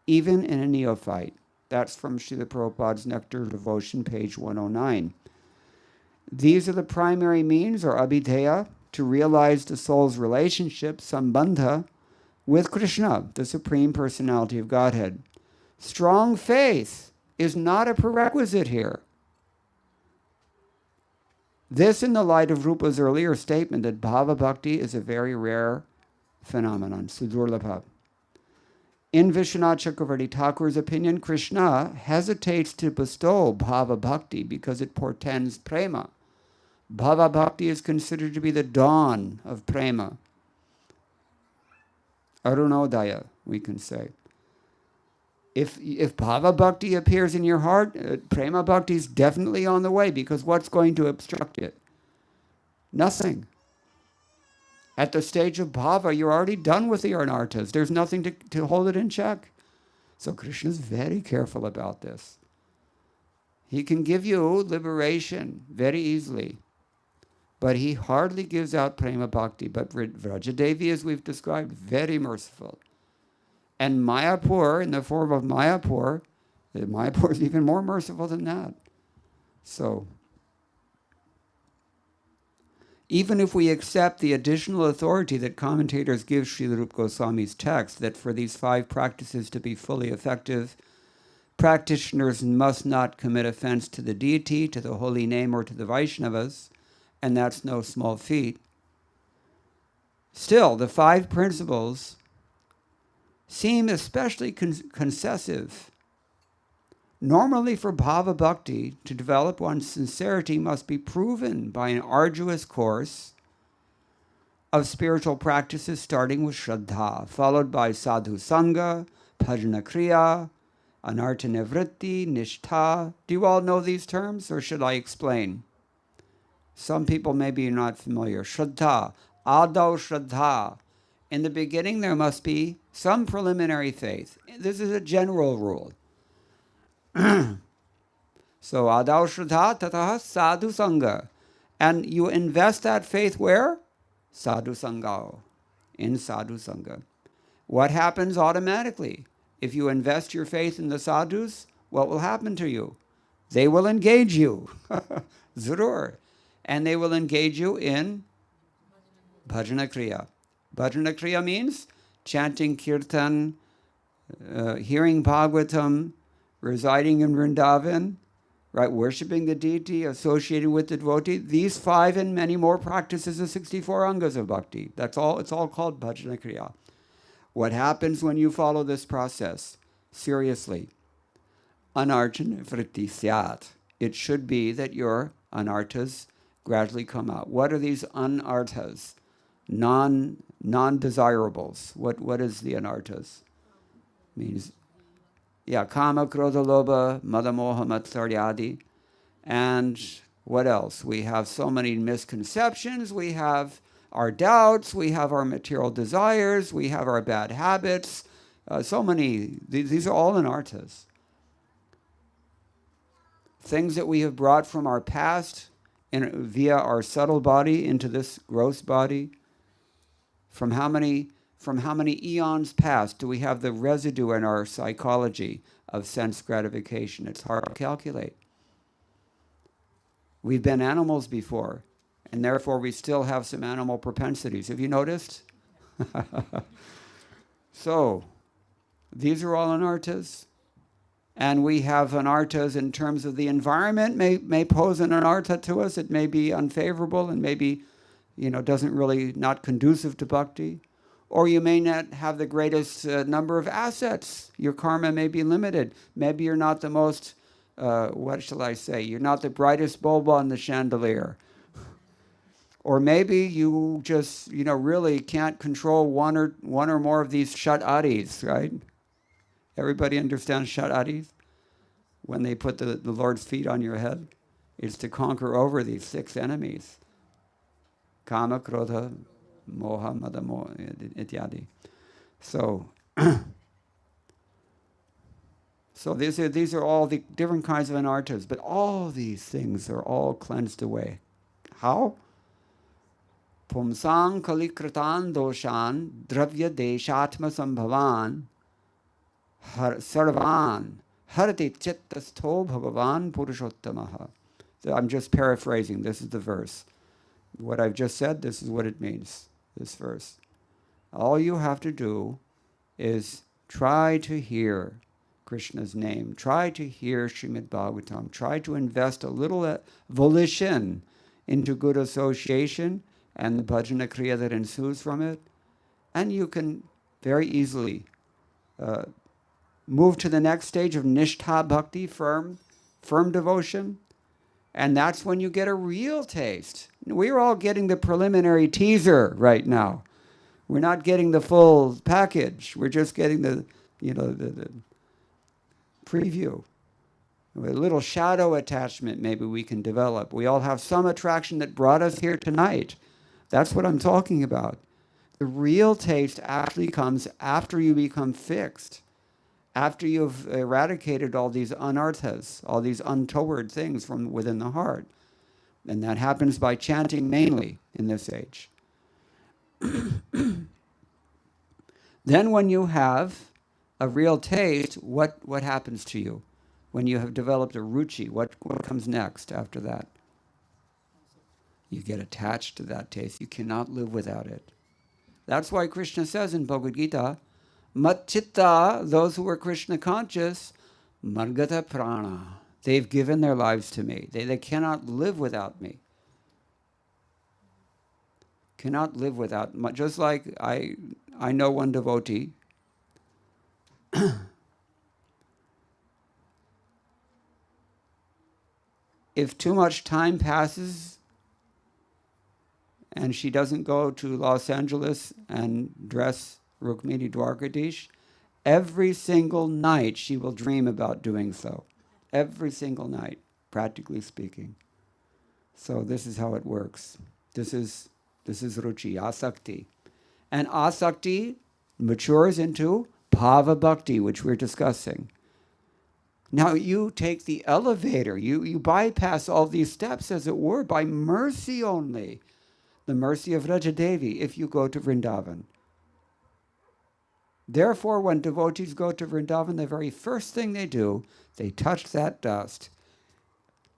even in a neophyte. That's from Srila Prabhupada's Nectar of Devotion, page 109. These are the primary means, or abhideya, to realize the soul's relationship, sambandha, with Krishna, the Supreme Personality of Godhead. Strong faith is not a prerequisite here. This in the light of Rupa's earlier statement that bhava bhakti is a very rare phenomenon, sudurlabha. In Vishwanath Chakravarti Thakur's opinion, Krishna hesitates to bestow bhava bhakti because it portends prema. Bhava bhakti is considered to be the dawn of prema. Arunodaya, we can say. If bhava bhakti appears in your heart, prema bhakti is definitely on the way, because what's going to obstruct it? Nothing. At the stage of bhava, you're already done with the anarthas. There's nothing to hold it in check. So Krishna is very careful about this. He can give you liberation very easily, but he hardly gives out prema bhakti. But Vrajadevi, as we've described, very merciful. And Mayapur, in the form of Mayapur is even more merciful than that. So, even if we accept the additional authority that commentators give Srila Rupa Goswami's text, that for these 5 practices to be fully effective, practitioners must not commit offense to the deity, to the holy name, or to the Vaishnavas, and that's no small feat. Still, the 5 principles seem especially concessive Normally, for bhava bhakti, to develop one's sincerity must be proven by an arduous course of spiritual practices starting with Shraddha, followed by Sadhu Sangha, Bhajana Kriya, Anartha Nivritti, Nishtha. Do you all know these terms, or should I explain? Some people maybe you're not familiar. Shraddha, Adau Shraddha. In the beginning, there must be some preliminary faith. This is a general rule. So, Adau Shraddha Tataha Sadhu Sangha. And you invest that faith where? Sadhu Sangha. In Sadhu Sangha. What happens automatically? If you invest your faith in the sadhus, what will happen to you? They will engage you. Zurur. And they will engage you in Bhajana Kriya. Bhajana Kriya means chanting Kirtan, hearing Bhagavatam, residing in Vrindavan, right, worshipping the deity, associating with the devotee. These 5 and many more practices of 64 angas of bhakti. That's all. It's all called Bhajana Kriya. What happens when you follow this process? Seriously. Anartha vritti syat. It should be that your anarthas gradually come out. What are these anarthas? Non-desirables. What is the anarthas? Means, yeah, kama, krodha, lobha, mada, moha, matsaryadi. And what else? We have so many misconceptions. We have our doubts. We have our material desires. We have our bad habits. So many. These are all anarthas. Things that we have brought from our past via our subtle body into this gross body. From how many eons past do we have the residue in our psychology of sense gratification? It's hard to calculate. We've been animals before, and therefore we still have some animal propensities. Have you noticed? So, these are all anarthas. And we have anarthas in terms of the environment may pose an anartha to us. It may be unfavorable and maybe, doesn't really, not conducive to bhakti. Or you may not have the greatest number of assets. Your karma may be limited. Maybe you're not the most, what shall I say? You're not the brightest bulb on the chandelier. Or maybe you just, really can't control one or more of these shat-adis, right? Everybody understands shat-adis? When they put the Lord's feet on your head, it's to conquer over these 6 enemies. Kama, krodha, moha, mada, moha, ityadi. So these are all the different kinds of anarthas, but all these things are all cleansed away. How? Pumsang kalikratan doshan dravya deshatma sambhavan sarvan harati chittasto bhagavan purushottamaha. So I'm just paraphrasing. This is the verse. What I've just said, this is what it means, this verse. All you have to do is try to hear Krishna's name. Try to hear Srimad Bhagavatam. Try to invest a little volition into good association and the bhajana kriya that ensues from it. And you can very easily move to the next stage of nishtha bhakti, firm devotion. And that's when you get a real taste. We're all getting the preliminary teaser right now. We're not getting the full package. We're just getting the preview. A little shadow attachment maybe we can develop. We all have some attraction that brought us here tonight. That's what I'm talking about. The real taste actually comes after you become fixed. After you've eradicated all these anarthas, all these untoward things from within the heart. And that happens by chanting mainly in this age. Then when you have a real taste, what happens to you? When you have developed a ruchi, what comes next after that? You get attached to that taste. You cannot live without it. That's why Krishna says in Bhagavad Gita, Mat chitta, those who are Krishna conscious, margata prana. They've given their lives to me. They cannot live without me. Cannot live without. Just like I know one devotee if too much time passes and she doesn't go to Los Angeles and dress Rukmini Dwarkadish, every single night she will dream about doing so. Every single night, practically speaking. So this is how it works. This is ruchi, asakti. And asakti matures into bhava bhakti, which we're discussing. Now you take the elevator, you bypass all these steps, as it were, by mercy only. The mercy of Rajadevi, if you go to Vrindavan. Therefore, when devotees go to Vrindavan, the very first thing they do, they touch that dust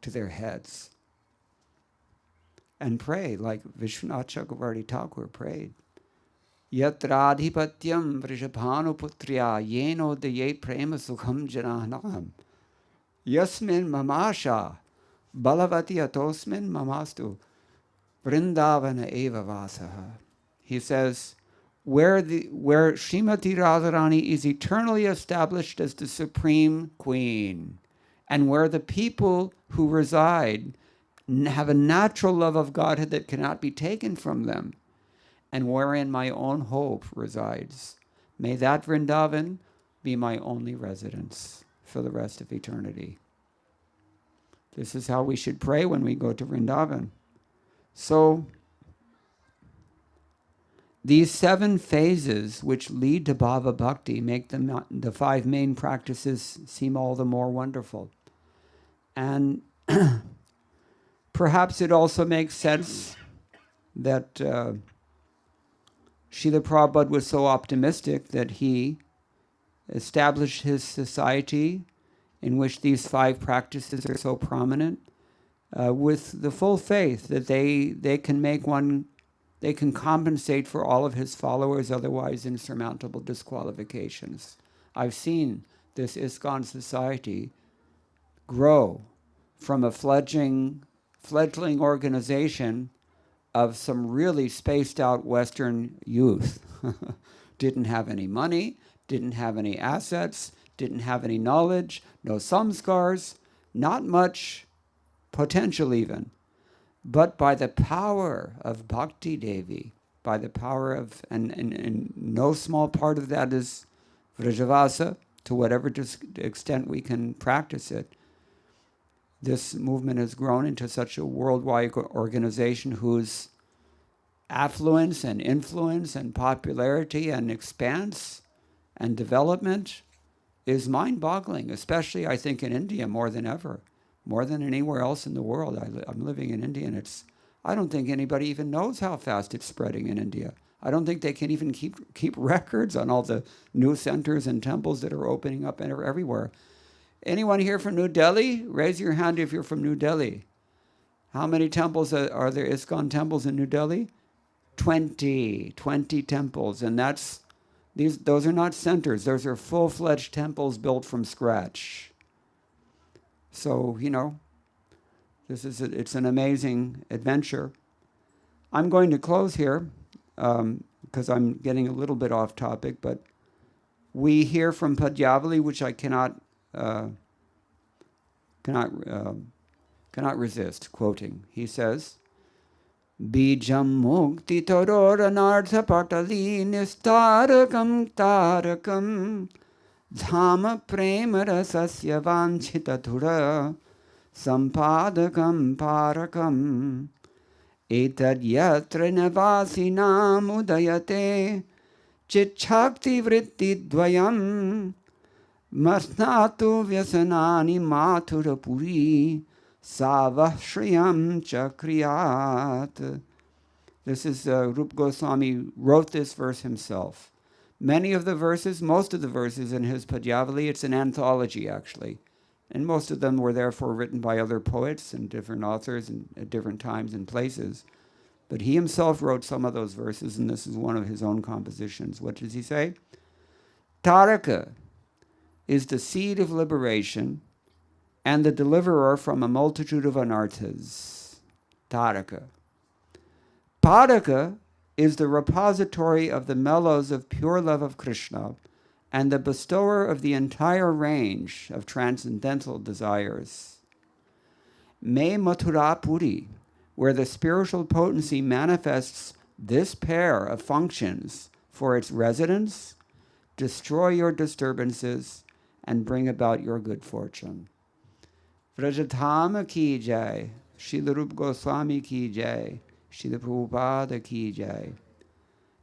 to their heads and pray like Vishwanath Chakravarti Thakur prayed. Yatradhipatyam vrishabhanuputriya yeno daye prema sukham janahnam yasmin mamasha balavati atosmin mamastu vrindavana eva vasaha. He says, where Srimati Radharani is eternally established as the supreme queen, and where the people who reside have a natural love of Godhead that cannot be taken from them, and wherein my own hope resides, may that Vrindavan be my only residence for the rest of eternity. This is how we should pray when we go to Vrindavan. So, these 7 phases which lead to bhava bhakti make the 5 main practices seem all the more wonderful. And perhaps it also makes sense that Srila Prabhupada was so optimistic that he established his society in which these 5 practices are so prominent with the full faith that they can compensate for all of his followers' otherwise insurmountable disqualifications. I've seen this ISKCON society grow from a fledgling organization of some really spaced out Western youth. Didn't have any money, didn't have any assets, didn't have any knowledge, no samskars, not much potential even. But by the power of Bhakti Devi, by the power of, and no small part of that is Vrajavasa, to whatever extent we can practice it, this movement has grown into such a worldwide organization whose affluence and influence and popularity and expanse and development is mind-boggling, especially, I think, in India more than ever. More than anywhere else in the world. I'm living in India, and I don't think anybody even knows how fast it's spreading in India. I don't think they can even keep records on all the new centers and temples that are opening up everywhere. Anyone here from New Delhi? Raise your hand if you're from New Delhi. How many temples are there, ISKCON temples in New Delhi? 20 temples, and those are not centers. Those are full-fledged temples built from scratch. So, it's an amazing adventure. I'm going to close here because I'm getting a little bit off topic, but we hear from Padyavali, which I cannot resist quoting. He says, Bijam mukti tororanartha patali nistarakam tarakam dhama prema rasasya vanchita dhura sampadakam parakam etad yatra navasinam udayate chitchakti vritti dvayam masnatu vyasanani mathurapuri savashriyam chakriyat. This is Rupa Goswami wrote this verse himself. Many of the verses, most of the verses in his Padyavali, it's an anthology actually. And most of them were therefore written by other poets and different authors and at different times and places. But he himself wrote some of those verses, and this is one of his own compositions. What does he say? Taraka is the seed of liberation and the deliverer from a multitude of anarthas. Taraka. Padaka is the repository of the mellows of pure love of Krishna and the bestower of the entire range of transcendental desires. Me Mathura Puri, where the spiritual potency manifests this pair of functions for its residence, destroy your disturbances, and bring about your good fortune. Vrajadhama ki jai, Srila Rupa Goswami ki jai, Srila Prabhupada ki jai.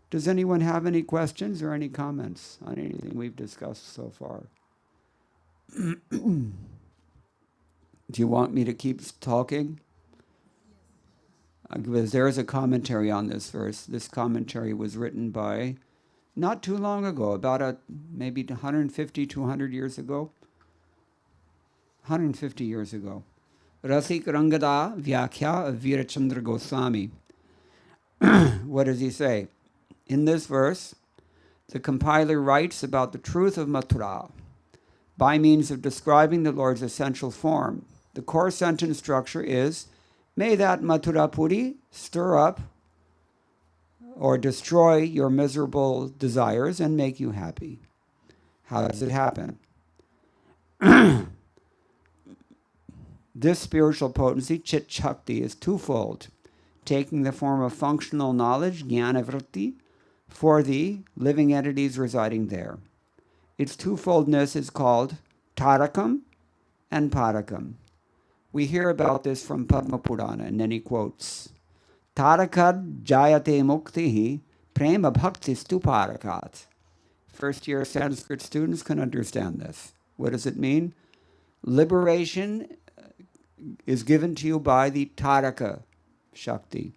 Does anyone have any questions or any comments on anything we've discussed so far? Do you want me to keep talking? Because there is a commentary on this verse. This commentary was written by not too long ago, about maybe 150, 200 years ago. 150 years ago. Rasik Rangada Vyakhya of Virachandra Goswami. What does he say? In this verse, the compiler writes about the truth of Mathura by means of describing the Lord's essential form. The core sentence structure is, may that Mathura Puri stir up or destroy your miserable desires and make you happy. How does it happen? This spiritual potency, Chit Shakti, is twofold, taking the form of functional knowledge, Jnana Vritti, for the living entities residing there. Its twofoldness is called Tarakam and Parakam. We hear about this from Padma Purana, and then he quotes, Tarakad jayate muktihi prema bhaktistu parakat. First year Sanskrit students can understand this. What does it mean? Liberation is given to you by the Taraka Shakti.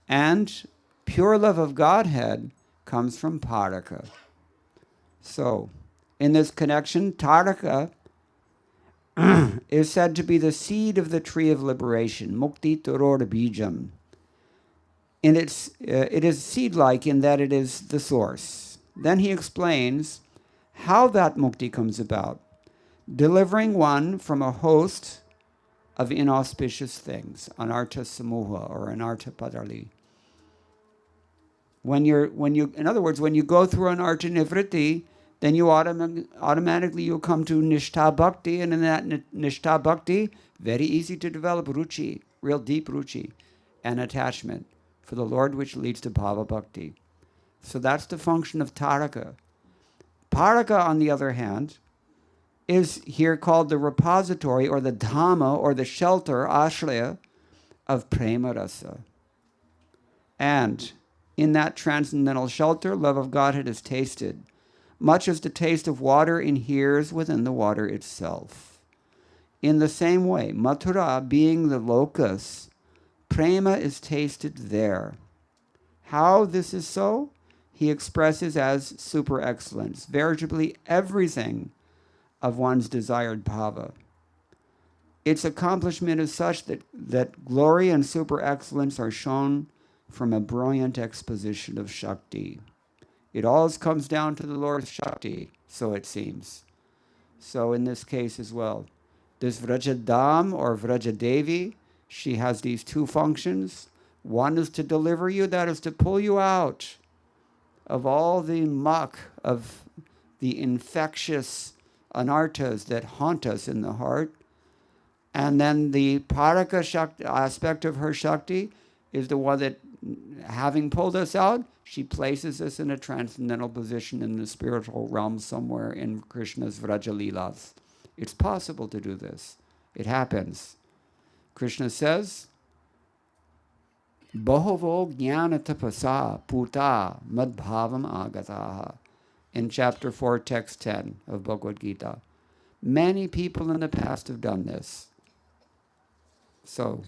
And pure love of Godhead comes from Paraka. So, in this connection, Taraka is said to be the seed of the tree of liberation, Mukti Toror Bijam. And it is seed-like in that it is the source. Then he explains how that mukti comes about, delivering one from a host of inauspicious things, anartha samuha or anartha padali. In other words, when you go through anartha nivritti, then you automatically you come to nishtha bhakti, and in that nishtha bhakti, very easy to develop ruchi, real deep ruchi, and attachment for the Lord, which leads to bhava bhakti. So that's the function of taraka. Paraka, on the other hand, is here called the repository or the dhamma or the shelter, ashraya, of prema rasa. And in that transcendental shelter, love of Godhead is tasted, much as the taste of water inheres within the water itself. In the same way, Mathura being the locus, prema is tasted there. How this is so, he expresses as super excellence, veritably everything of one's desired bhava. Its accomplishment is such that glory and super excellence are shown from a brilliant exposition of Shakti. It always comes down to the Lord's Shakti, so it seems. So in this case as well, this Vrajadam or Vrajadevi, she has these two functions. One is to deliver you, that is to pull you out of all the muck of the infectious anarthas that haunt us in the heart. And then the Paraka Shakti aspect of her Shakti is the one that, having pulled us out, she places us in a transcendental position in the spiritual realm somewhere in Krishna's Vrajalilas. It's possible to do this. It happens. Krishna says, Bahovo jnana tapasa puta madbhavam agataha. In chapter 4, text 10 of Bhagavad Gita. Many people in the past have done this. So,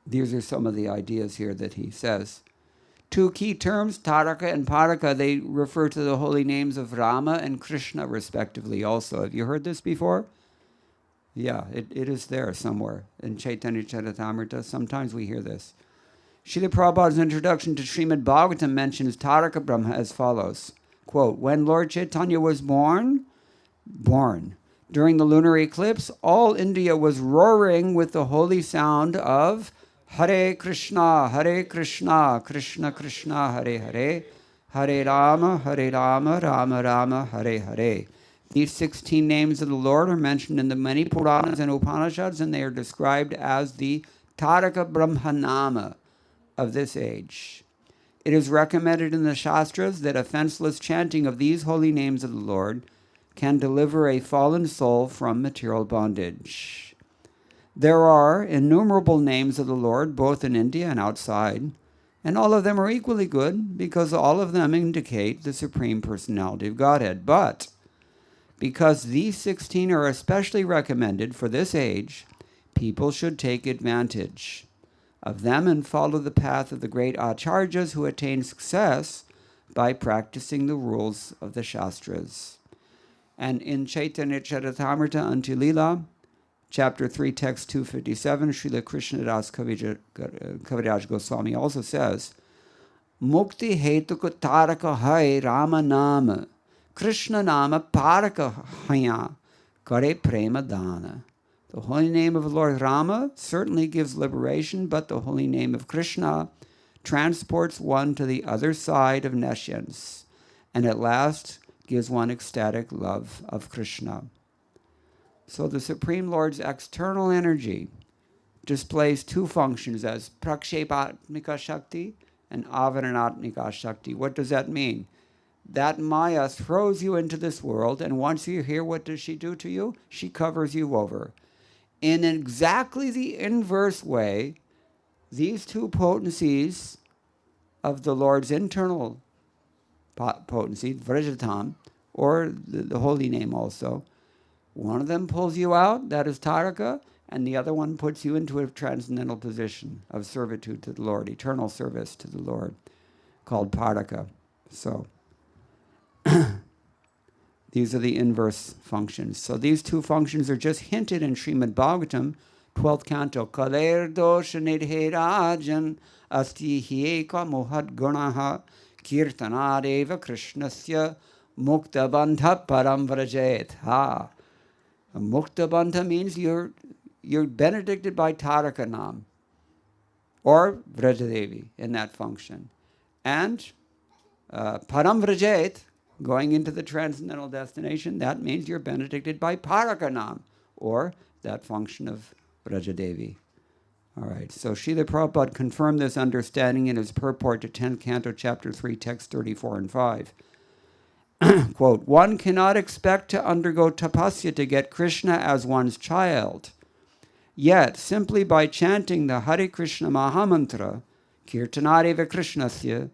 these are some of the ideas here that he says. Two key terms, Taraka and Paraka, they refer to the holy names of Rama and Krishna respectively also. Have you heard this before? Yeah, it is there somewhere in Chaitanya Charitamrita. Sometimes we hear this. Srila Prabhupada's introduction to Srimad Bhagavatam mentions Taraka Brahma as follows. Quote, when Lord Chaitanya was born, during the lunar eclipse, all India was roaring with the holy sound of Hare Krishna, Krishna Krishna, Hare Hare, Hare Rama, Rama Rama, Hare Hare. These 16 names of the Lord are mentioned in the many Puranas and Upanishads, and they are described as the Taraka Brahmanama of this age. It is recommended in the Shastras that offenseless chanting of these holy names of the Lord can deliver a fallen soul from material bondage. There are innumerable names of the Lord, both in India and outside, and all of them are equally good because all of them indicate the Supreme Personality of Godhead. But because these 16 are especially recommended for this age, people should take advantage of them and follow the path of the great acharyas who attain success by practicing the rules of the Shastras. And in Chaitanya Charitamrita Antilila, Chapter 3, Text 257, Srila Krishna Das Kaviraj Goswami also says, Mukti hetuka taraka hai Rama nama, Krishna nama paraka haya, kare prema dana. The holy name of the Lord Rama certainly gives liberation, but the holy name of Krishna transports one to the other side of nescience, and at last gives one ecstatic love of Krishna. So the Supreme Lord's external energy displays two functions as prakshepatmika shakti and avaranatmika shakti. What does that mean? That Maya throws you into this world, and once you're here, what does she do to you? She covers you over. In exactly the inverse way, these two potencies of the Lord's internal potency, Vrajatam, or the holy name also, one of them pulls you out, that is Taraka, and the other one puts you into a transcendental position of servitude to the Lord, eternal service to the Lord, called Paraka. So, these are the inverse functions. So these two functions are just hinted in Srimad Bhagavatam, 12th canto. Kaler dosha nidhirajan asti hieka mohad gunaha kirtanadeva krishnasya mukta bandha param vrajet. Ha! Mukta bandha means you're benedicted by Taraka Nam or Vrajadevi in that function. And param vrajet, going into the transcendental destination, that means you're benedicted by Parakanam, or that function of Vrajadevi. All right, so Srila Prabhupada confirmed this understanding in his purport to 10th Canto, Chapter 3, Text 34 and 5. Quote, one cannot expect to undergo tapasya to get Krishna as one's child. Yet, simply by chanting the Hare Krishna Mahamantra, Kirtanareva Krishnasya,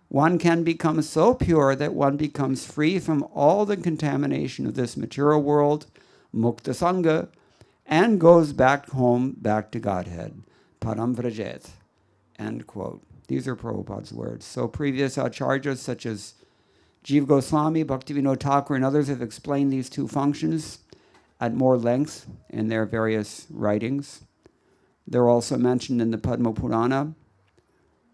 one can become so pure that one becomes free from all the contamination of this material world, mukta sangha, and goes back home, back to Godhead. Param vrajet. End quote. These are Prabhupada's words. So previous acharyas such as Jiva Goswami, Bhaktivinoda Thakur, and others have explained these two functions at more length in their various writings. They're also mentioned in the Padma Purana.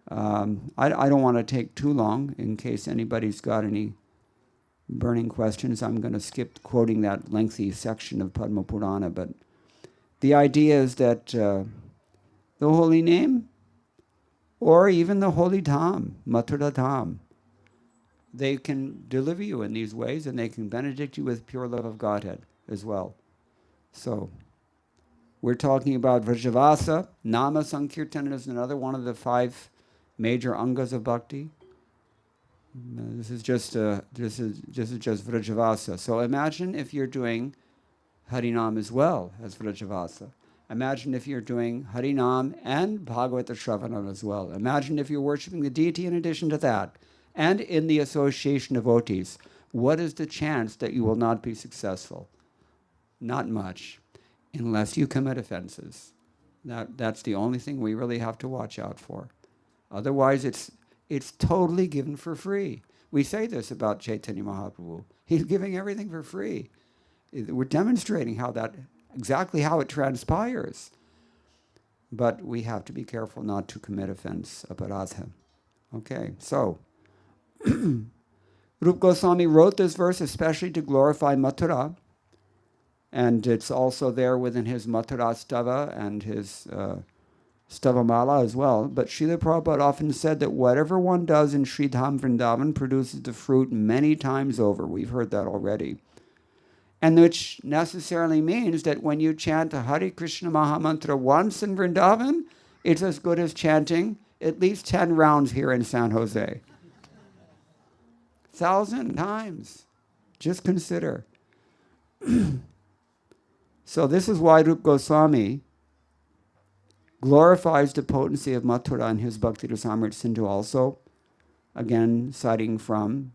I don't want to take too long in case anybody's got any burning questions. I'm going to skip quoting that lengthy section of Padma Purana, but the idea is that the holy name, or even the holy Dham, Mathura Dham, they can deliver you in these ways, and they can benedict you with pure love of Godhead as well. So, we're talking about Vrajavasa. Nama Sankirtan is another one of the 5 major angas of bhakti. This is just Vrajavasa. So imagine if you're doing Harinam as well as Vrajavasa. Imagine if you're doing Harinam and Bhagavata Shravanam as well. Imagine if you're worshiping the deity in addition to that, and in the association of devotees. What is the chance that you will not be successful? Not much, unless you commit offenses. That's the only thing we really have to watch out for. Otherwise, it's totally given for free. We say this about Chaitanya Mahaprabhu. He's giving everything for free. We're demonstrating exactly how it transpires. But we have to be careful not to commit offense, aparadha. Okay, so Rupa Goswami wrote this verse especially to glorify Mathura, and it's also there within his Mathura Stava and his Stavamala as well. But Srila Prabhupada often said that whatever one does in Sri Dham Vrindavan produces the fruit many times over. We've heard that already. And which necessarily means that when you chant the Hare Krishna Mahamantra once in Vrindavan, it's as good as chanting at least 10 rounds here in San Jose. 1,000 times. Just consider. So this is why Rupa Goswami glorifies the potency of Mathura in his Bhakti Rasamrita Sindhu also. Again, citing from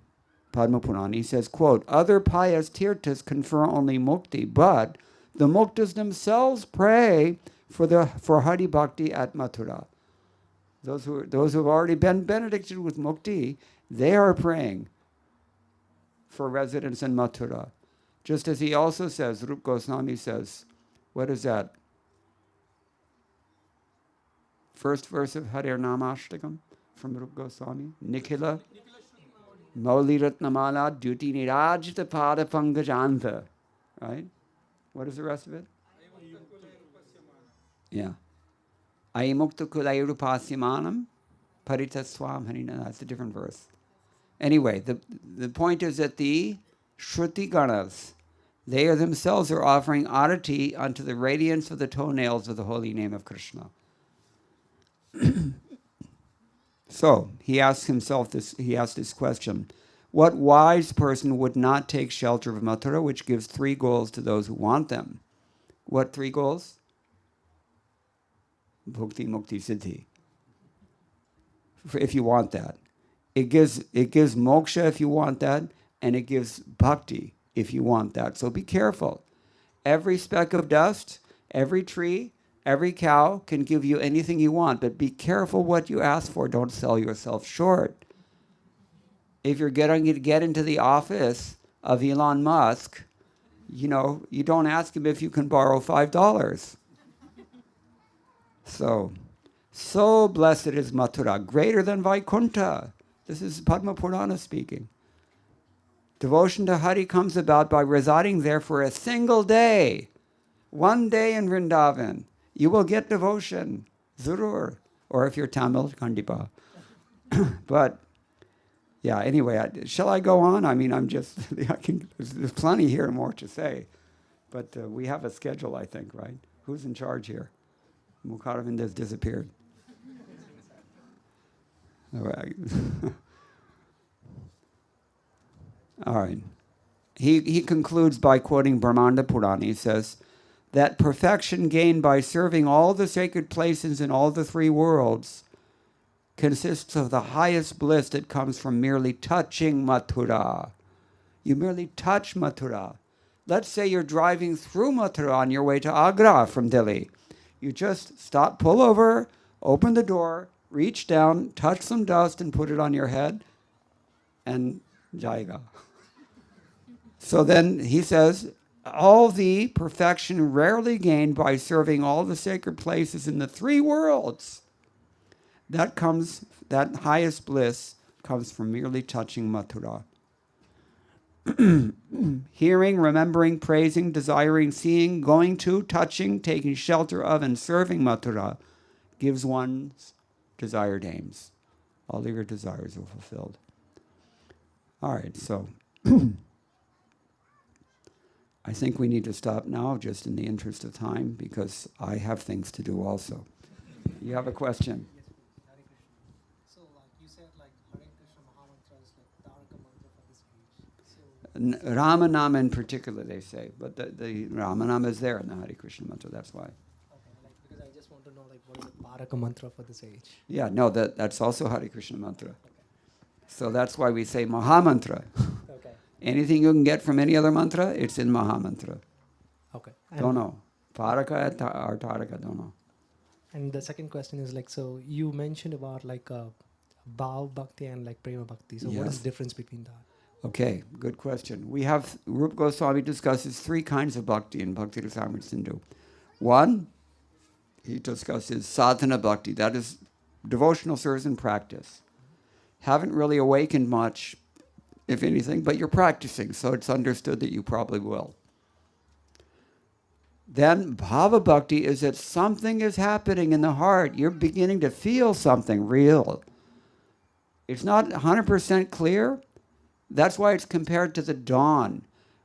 Padma Purana, he says, quote, other pious tirthas confer only mukti, but the muktas themselves pray for Hari Bhakti at Mathura. Those who have already been benedicted with mukti, they are praying for residence in Mathura. Just as he also says, Rupa Goswami says, what is that? First verse of Hare Namashtakam from Rupa Goswami. Nikhila Mauli Ratnamala Duti Nirajita Pada Pangajanta. Right? What is the rest of it? Yeah. Ayamukta Kulayurupasyamanam Paritaswam Harina. That's a different verse. Anyway, the point is that the Shruti Ganas, they themselves are offering arati unto the radiance of the toenails of the holy name of Krishna. So he asked this question: what wise person would not take shelter of Mathura, which gives 3 goals to those who want them? What 3 goals? Bhukti, Mukti, Siddhi. If you want that. It gives moksha if you want that, and it gives bhakti if you want that. So be careful. Every speck of dust, every tree, every cow can give you anything you want, but be careful what you ask for. Don't sell yourself short. If you're going to get into the office of Elon Musk, you don't ask him if you can borrow $5. So blessed is Mathura, greater than Vaikuntha. This is Padma Purana speaking. Devotion to Hari comes about by residing there for a single day. One day in Vrindavan. You will get devotion. Zurur. Or if you're Tamil, Kandipa. But, yeah, anyway, shall I go on? I mean, there's plenty here more to say. But we have a schedule, I think, right? Who's in charge here? Mukharavind has disappeared. All right. All right. He concludes by quoting Brahmanda Purana. He says that perfection gained by serving all the sacred places in all the 3 worlds consists of the highest bliss that comes from merely touching Mathura. You merely touch Mathura. Let's say you're driving through Mathura on your way to Agra from Delhi. You just stop, pull over, open the door, reach down, touch some dust, and put it on your head, and jaiga. So then he says, all the perfection rarely gained by serving all the sacred places in the 3 worlds, that highest bliss comes from merely touching Mathura. Hearing, remembering, praising, desiring, seeing, going to, touching, taking shelter of, and serving Mathura gives one's desired aims. All of your desires are fulfilled. All right, so I think we need to stop now, just in the interest of time, because I have things to do also. You have a question? Yes, Hare Krishna. So, you said Hare Krishna Mahamantra is Taraka mantra for this age. So, Ramanama in particular, they say, but the Ramanama is there in the Hare Krishna mantra. That's why. okay, because I just want to know what is the Taraka mantra for this age. Yeah, no, that's also Hare Krishna mantra. Okay. So that's why we say Mahamantra. Okay. Anything you can get from any other mantra, it's in Mahamantra. Okay. Don't know. Paraka or Taraka, don't know. And the second question is so you mentioned about Bhav Bhakti and Prema Bhakti. So what is the difference between that? Okay, good question. We have, Rupa Goswami discusses 3 kinds of bhakti in Bhakti Rasamrita Sindhu. 1, he discusses sadhana bhakti, that is devotional service and practice. Haven't really awakened much, if anything, but you're practicing, so it's understood that you probably will. Then bhava bhakti is that something is happening in the heart. You're beginning to feel something real. It's not 100% clear. That's why it's compared to the dawn.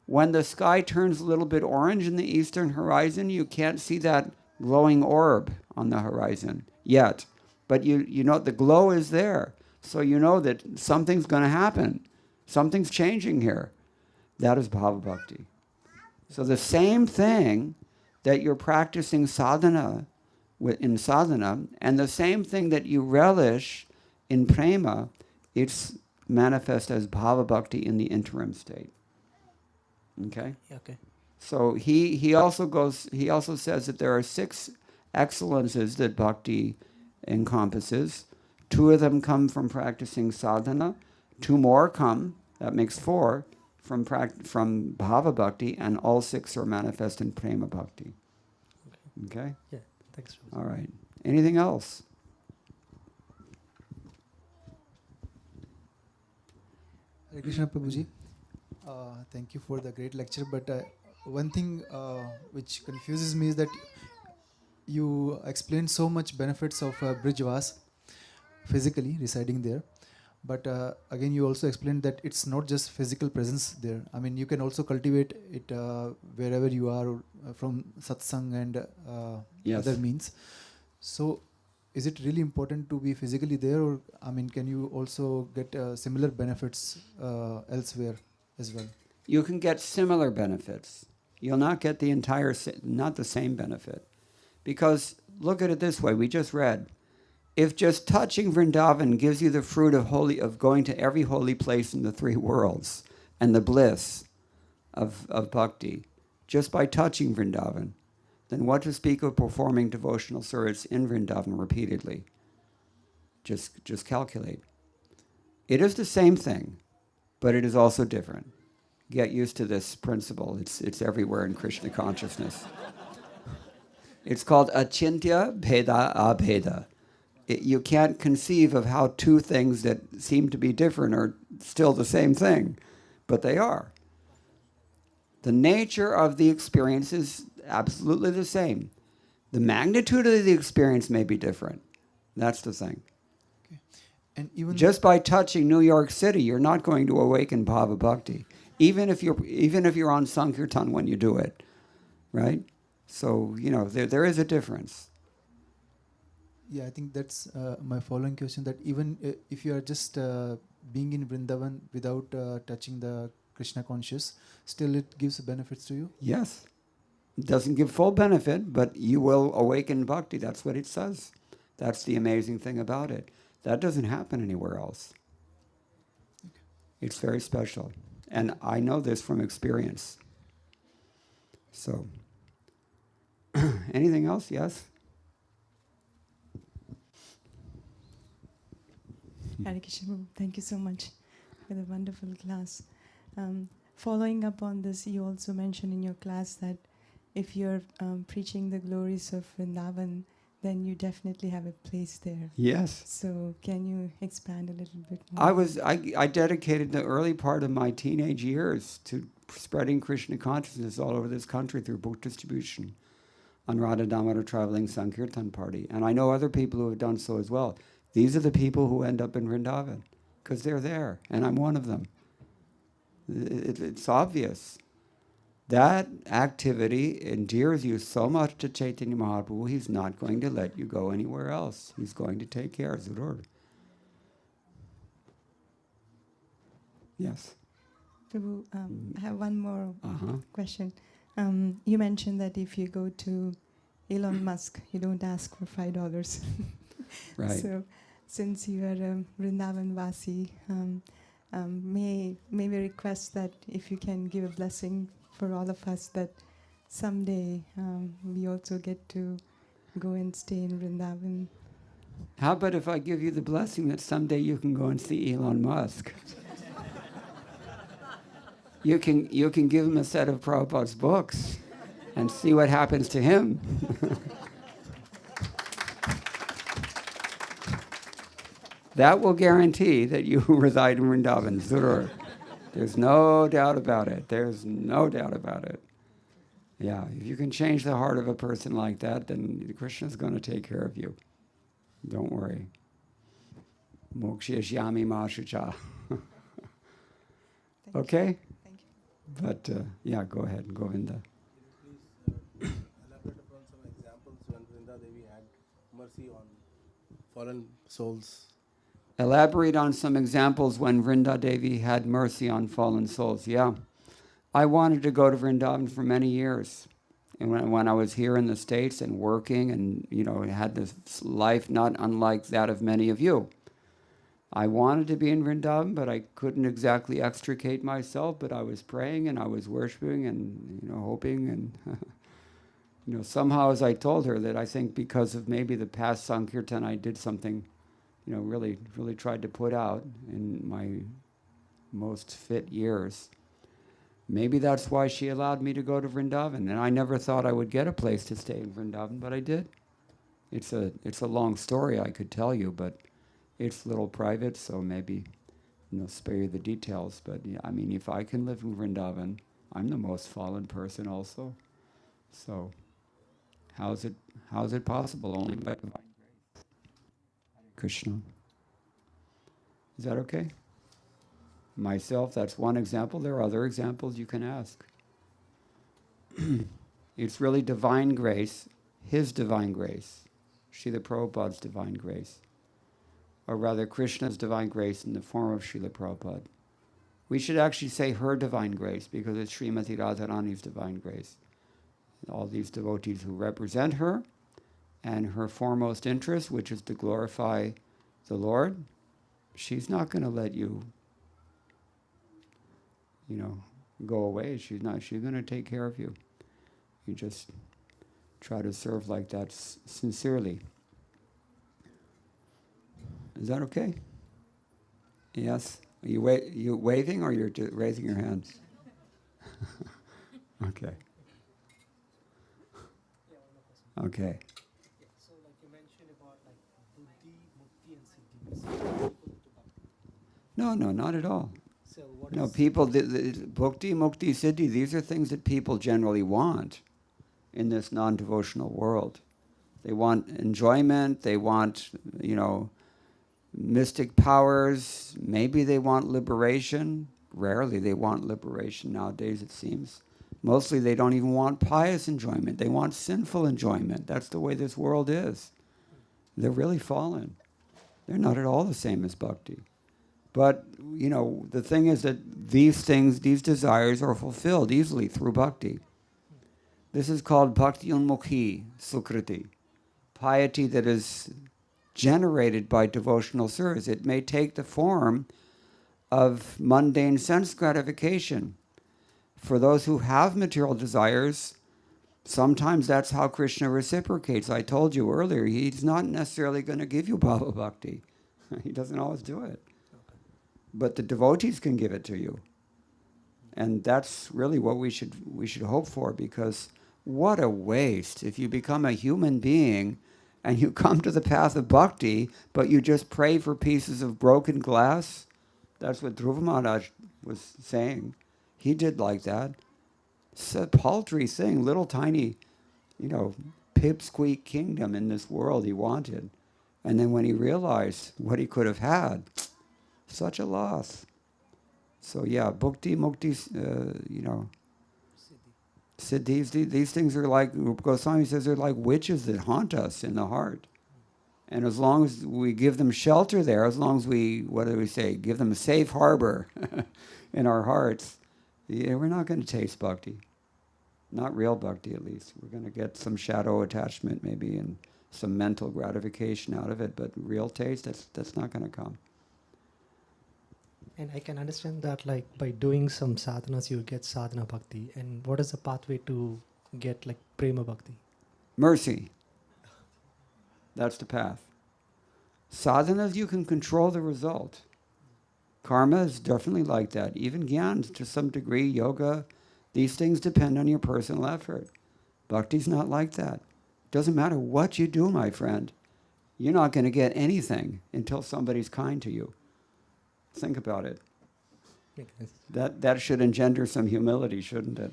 When the sky turns a little bit orange in the eastern horizon, you can't see that glowing orb on the horizon yet. But you know the glow is there. So you know that something's going to happen. Something's changing here. That is Bhava Bhakti. So the same thing that you're practicing sadhana, in sadhana, and the same thing that you relish in prema, it's manifest as Bhava Bhakti in the interim state. Okay? Okay. So he also says that there are 6 excellences that bhakti encompasses. 2 of them come from practicing sadhana, 2 more come, that makes 4, from bhava bhakti, and all 6 are manifest in prema bhakti. Okay? Yeah, thanks. All right. Anything else? Hare Krishna Prabhuji. Thank you for the great lecture. But one thing which confuses me is that you explained so much benefits of Brijvas physically residing there. But again, you also explained that it's not just physical presence there. I mean, you can also cultivate it wherever you are from satsang and Yes. other means. So, is it really important to be physically there, or I mean, can you also get similar benefits elsewhere as well? You can get similar benefits. You'll not get not the same benefit. Because look at it this way, we just read, if just touching Vrindavan gives you the fruit of going to every holy place in the 3 worlds and the bliss of bhakti, just by touching Vrindavan, then what to speak of performing devotional service in Vrindavan repeatedly? Just calculate. It is the same thing, but it is also different. Get used to this principle. It's everywhere in Krishna consciousness. It's called achintya bheda abheda. You can't conceive of how 2 things that seem to be different are still the same thing, but they are. The nature of the experience is absolutely the same. The magnitude of the experience may be different. That's the thing. Okay. And even Just by touching New York City, you're not going to awaken Bhava Bhakti, even if you're on Sankirtan when you do it, right? So, there is a difference. yeah, I think that's my following question. That even if you are just being in Vrindavan without touching the Krishna conscious, still it gives benefits to you. Yes. It doesn't give full benefit, but you will awaken bhakti. That's what it says. That's the amazing thing about it. That doesn't happen anywhere else. Okay. It's very special. And I know this from experience. So, anything else? Yes? Hare Krishna, thank you so much for the wonderful class. Following up on this, you also mentioned in your class that if you're preaching the glories of Vrindavan, then you definitely have a place there. Yes. So can you expand a little bit more? I dedicated the early part of my teenage years to spreading Krishna consciousness all over this country through book distribution on Radha Damodar Traveling Sankirtan Party. And I know other people who have done so as well. These are the people who end up in Vrindavan because they're there, and I'm one of them. It's obvious. That activity endears you so much to Chaitanya Mahaprabhu, he's not going to let you go anywhere else. He's going to take care of Zurur. Yes. Prabhu, I have one more Uh-huh. question. You mentioned that if you go to Elon Musk, you don't ask for $5. Right. So, since you are a Vrindavan Vasi, may we request that if you can give a blessing for all of us that someday we also get to go and stay in Vrindavan. How about if I give you the blessing that someday you can go and see Elon Musk? You can give him a set of Prabhupada's books and see what happens to him. That will guarantee that you reside in Vrindavan, Zurur. There's no doubt about it. There's no doubt about it. Yeah, if you can change the heart of a person like that, then Krishna's going to take care of you. Don't worry. Mokshyashyami ma shucha. Okay? Thank you. But yeah, go ahead, Govinda. Please elaborate upon some examples when Vrinda Devi had mercy on fallen souls. Elaborate on some examples when Vrinda Devi had mercy on fallen souls. Yeah. I wanted to go to Vrindavan for many years. And when I was here in the States and working and, had this life not unlike that of many of you. I wanted to be in Vrindavan, but I couldn't exactly extricate myself, but I was praying and I was worshiping and, hoping and, somehow as I told her that I think because of maybe the past Sankirtan, I did something, really, really tried to put out in my most fit years. Maybe that's why she allowed me to go to Vrindavan. And I never thought I would get a place to stay in Vrindavan, but I did. It's a long story I could tell you, but it's a little private, so maybe spare you the details. But yeah, I mean, if I can live in Vrindavan, I'm the most fallen person also. So how's it possible? Only by divine grace. Krishna. Is that okay? Myself, that's one example. There are other examples you can ask. It's really divine grace, his divine grace, Srila Prabhupada's divine grace, or rather Krishna's divine grace in the form of Srila Prabhupada. We should actually say her divine grace because it's Srimati Radharani's divine grace. All these devotees who represent her and her foremost interest, which is to glorify the Lord, she's not going to let you, go away. She's going to take care of you. You just try to serve like that sincerely. Is that okay? Yes? Are you waving or you're just raising your hands? Okay. Okay. So like you mentioned about like buddhi, mukti and siddhi. No, not at all. So what No, is people, bhakti, mukti, siddhi, these are things that people generally want in this non-devotional world. They want enjoyment, they want, mystic powers, maybe they want liberation. Rarely they want liberation nowadays, it seems. Mostly they don't even want pious enjoyment. They want sinful enjoyment. That's the way this world is. They're really fallen. They're not at all the same as bhakti. But, the thing is that these things, these desires are fulfilled easily through bhakti. This is called bhakti unmukhi sukriti, piety that is generated by devotional service. It may take the form of mundane sense gratification. For those who have material desires, sometimes that's how Krishna reciprocates. I told you earlier, he's not necessarily going to give you bhava bhakti. He doesn't always do it. But the devotees can give it to you. And that's really what we should hope for, because what a waste if you become a human being and you come to the path of bhakti, but you just pray for pieces of broken glass. That's what Dhruva Maharaj was saying. He did like that. It's a paltry thing, little tiny, pipsqueak kingdom in this world he wanted. And then when he realized what he could have had, such a loss. So yeah, bhakti, mukti, siddhis, these things are like, Goswami says, they're like witches that haunt us in the heart. And as long as we give them shelter there, as long as we, give them a safe harbor in our hearts, we're not going to taste bhakti. Not real bhakti, at least. We're going to get some shadow attachment maybe and some mental gratification out of it, but real taste, that's not going to come. And I can understand that like by doing some sadhanas you get sadhana bhakti. And what is the pathway to get like prema bhakti? Mercy. That's the path. Sadhanas, you can control the result. Karma is definitely like that. Even jnana, to some degree, yoga, these things depend on your personal effort. Bhakti's not like that. Doesn't matter what you do, my friend. You're not going to get anything until somebody's kind to you. Think about it. That should engender some humility, shouldn't it?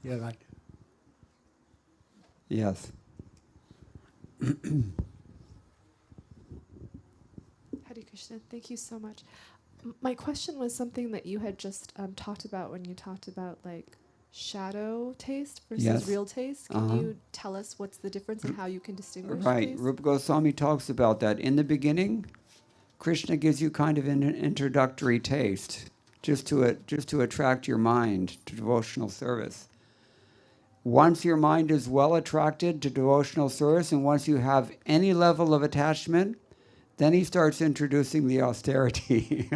Yeah, right. Yes. Hare Krishna, thank you so much. My question was something that you had just talked about when you talked about like shadow taste versus Yes. real taste. Can Uh-huh. you tell us what's the difference and how you can distinguish Right. taste? Rupa Goswami talks about that. In the beginning, Krishna gives you kind of an introductory taste, just to attract your mind to devotional service. Once your mind is well attracted to devotional service, and once you have any level of attachment, then he starts introducing the austerity.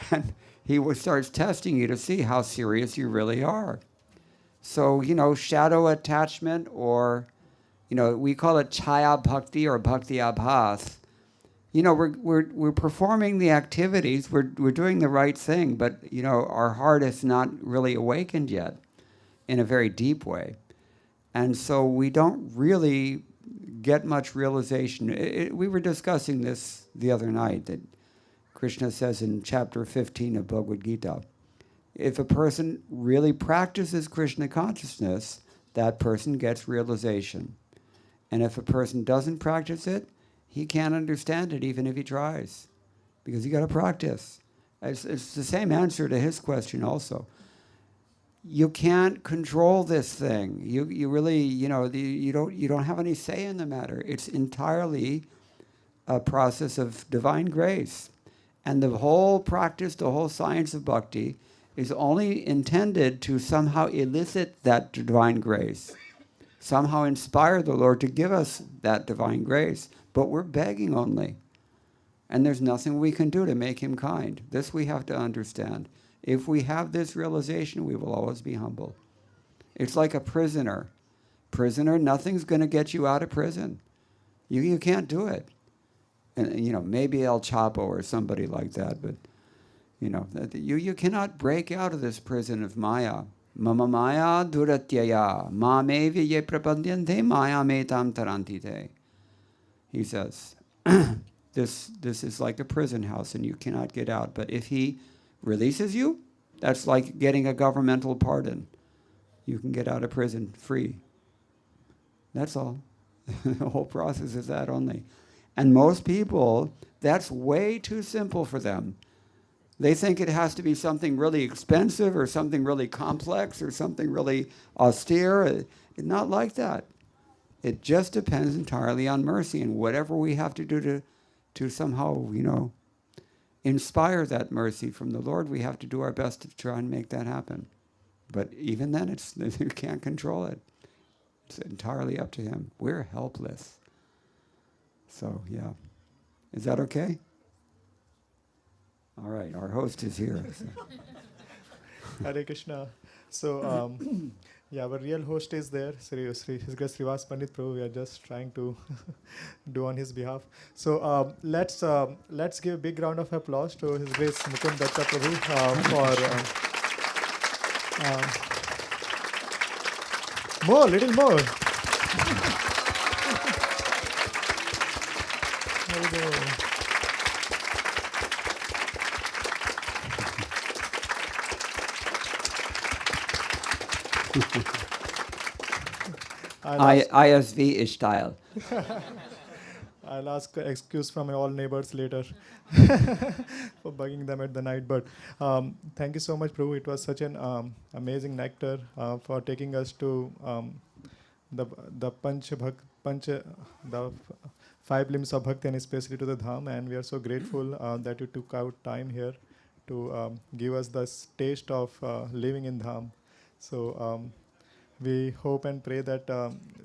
And he starts testing you to see how serious you really are. So, shadow attachment, or, we call it chaya bhakti or bhakti abhas. We're performing the activities, we're doing the right thing, but, our heart is not really awakened yet in a very deep way. And so we don't really get much realization. We were discussing this the other night, that Krishna says in chapter 15 of Bhagavad Gita, if a person really practices Krishna consciousness, that person gets realization. And if a person doesn't practice it, he can't understand it even if he tries, because you got to practice. It's the same answer to his question also. You can't control this thing. You really, you don't have any say in the matter. It's entirely a process of divine grace. And the whole practice, the whole science of bhakti is only intended to somehow elicit that divine grace, somehow inspire the Lord to give us that divine grace. But we're begging only. And there's nothing we can do to make him kind. This we have to understand. If we have this realization, we will always be humble. It's like a prisoner. Prisoner, nothing's going to get you out of prison. You can't do it. And, maybe El Chapo or somebody like that, but, you cannot break out of this prison of Maya. Mama Maya duratyaya, mamevi ye prapadyante maya metam tarantite. He says, this is like a prison house and you cannot get out. But if he releases you, that's like getting a governmental pardon. You can get out of prison free. That's all. The whole process is that only. And most people, that's way too simple for them. They think it has to be something really expensive or something really complex or something really austere. It's not like that. It just depends entirely on mercy, and whatever we have to do to somehow, inspire that mercy from the Lord, we have to do our best to try and make that happen. But even then, you can't control it. It's entirely up to him. We're helpless. So, yeah. Is that okay? All right, our host is here. So. Hare Krishna. So, our real host is there, His Grace Srivas Pandit Prabhu. We are just trying to do on his behalf. So, let's give a big round of applause to His Grace Mukunda Datta Prabhu for little more. There we go. ISV style. I'll ask excuse from all neighbors later for bugging them at the night. But thank you so much, Prabhu. It was such an amazing nectar for taking us to the five limbs of bhakti, and especially to the dham. And we are so grateful that you took out time here to give us this taste of living in dham. So we hope and pray that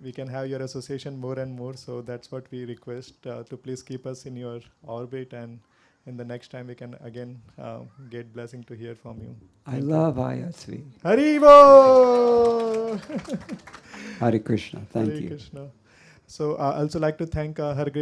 we can have your association more and more. So that's what we request, to please keep us in your orbit, and in the next time we can again get blessing to hear from you. I love ISV. Haribo! Hare Krishna. Thank Hare you. Krishna. So I also like to thank Her Grace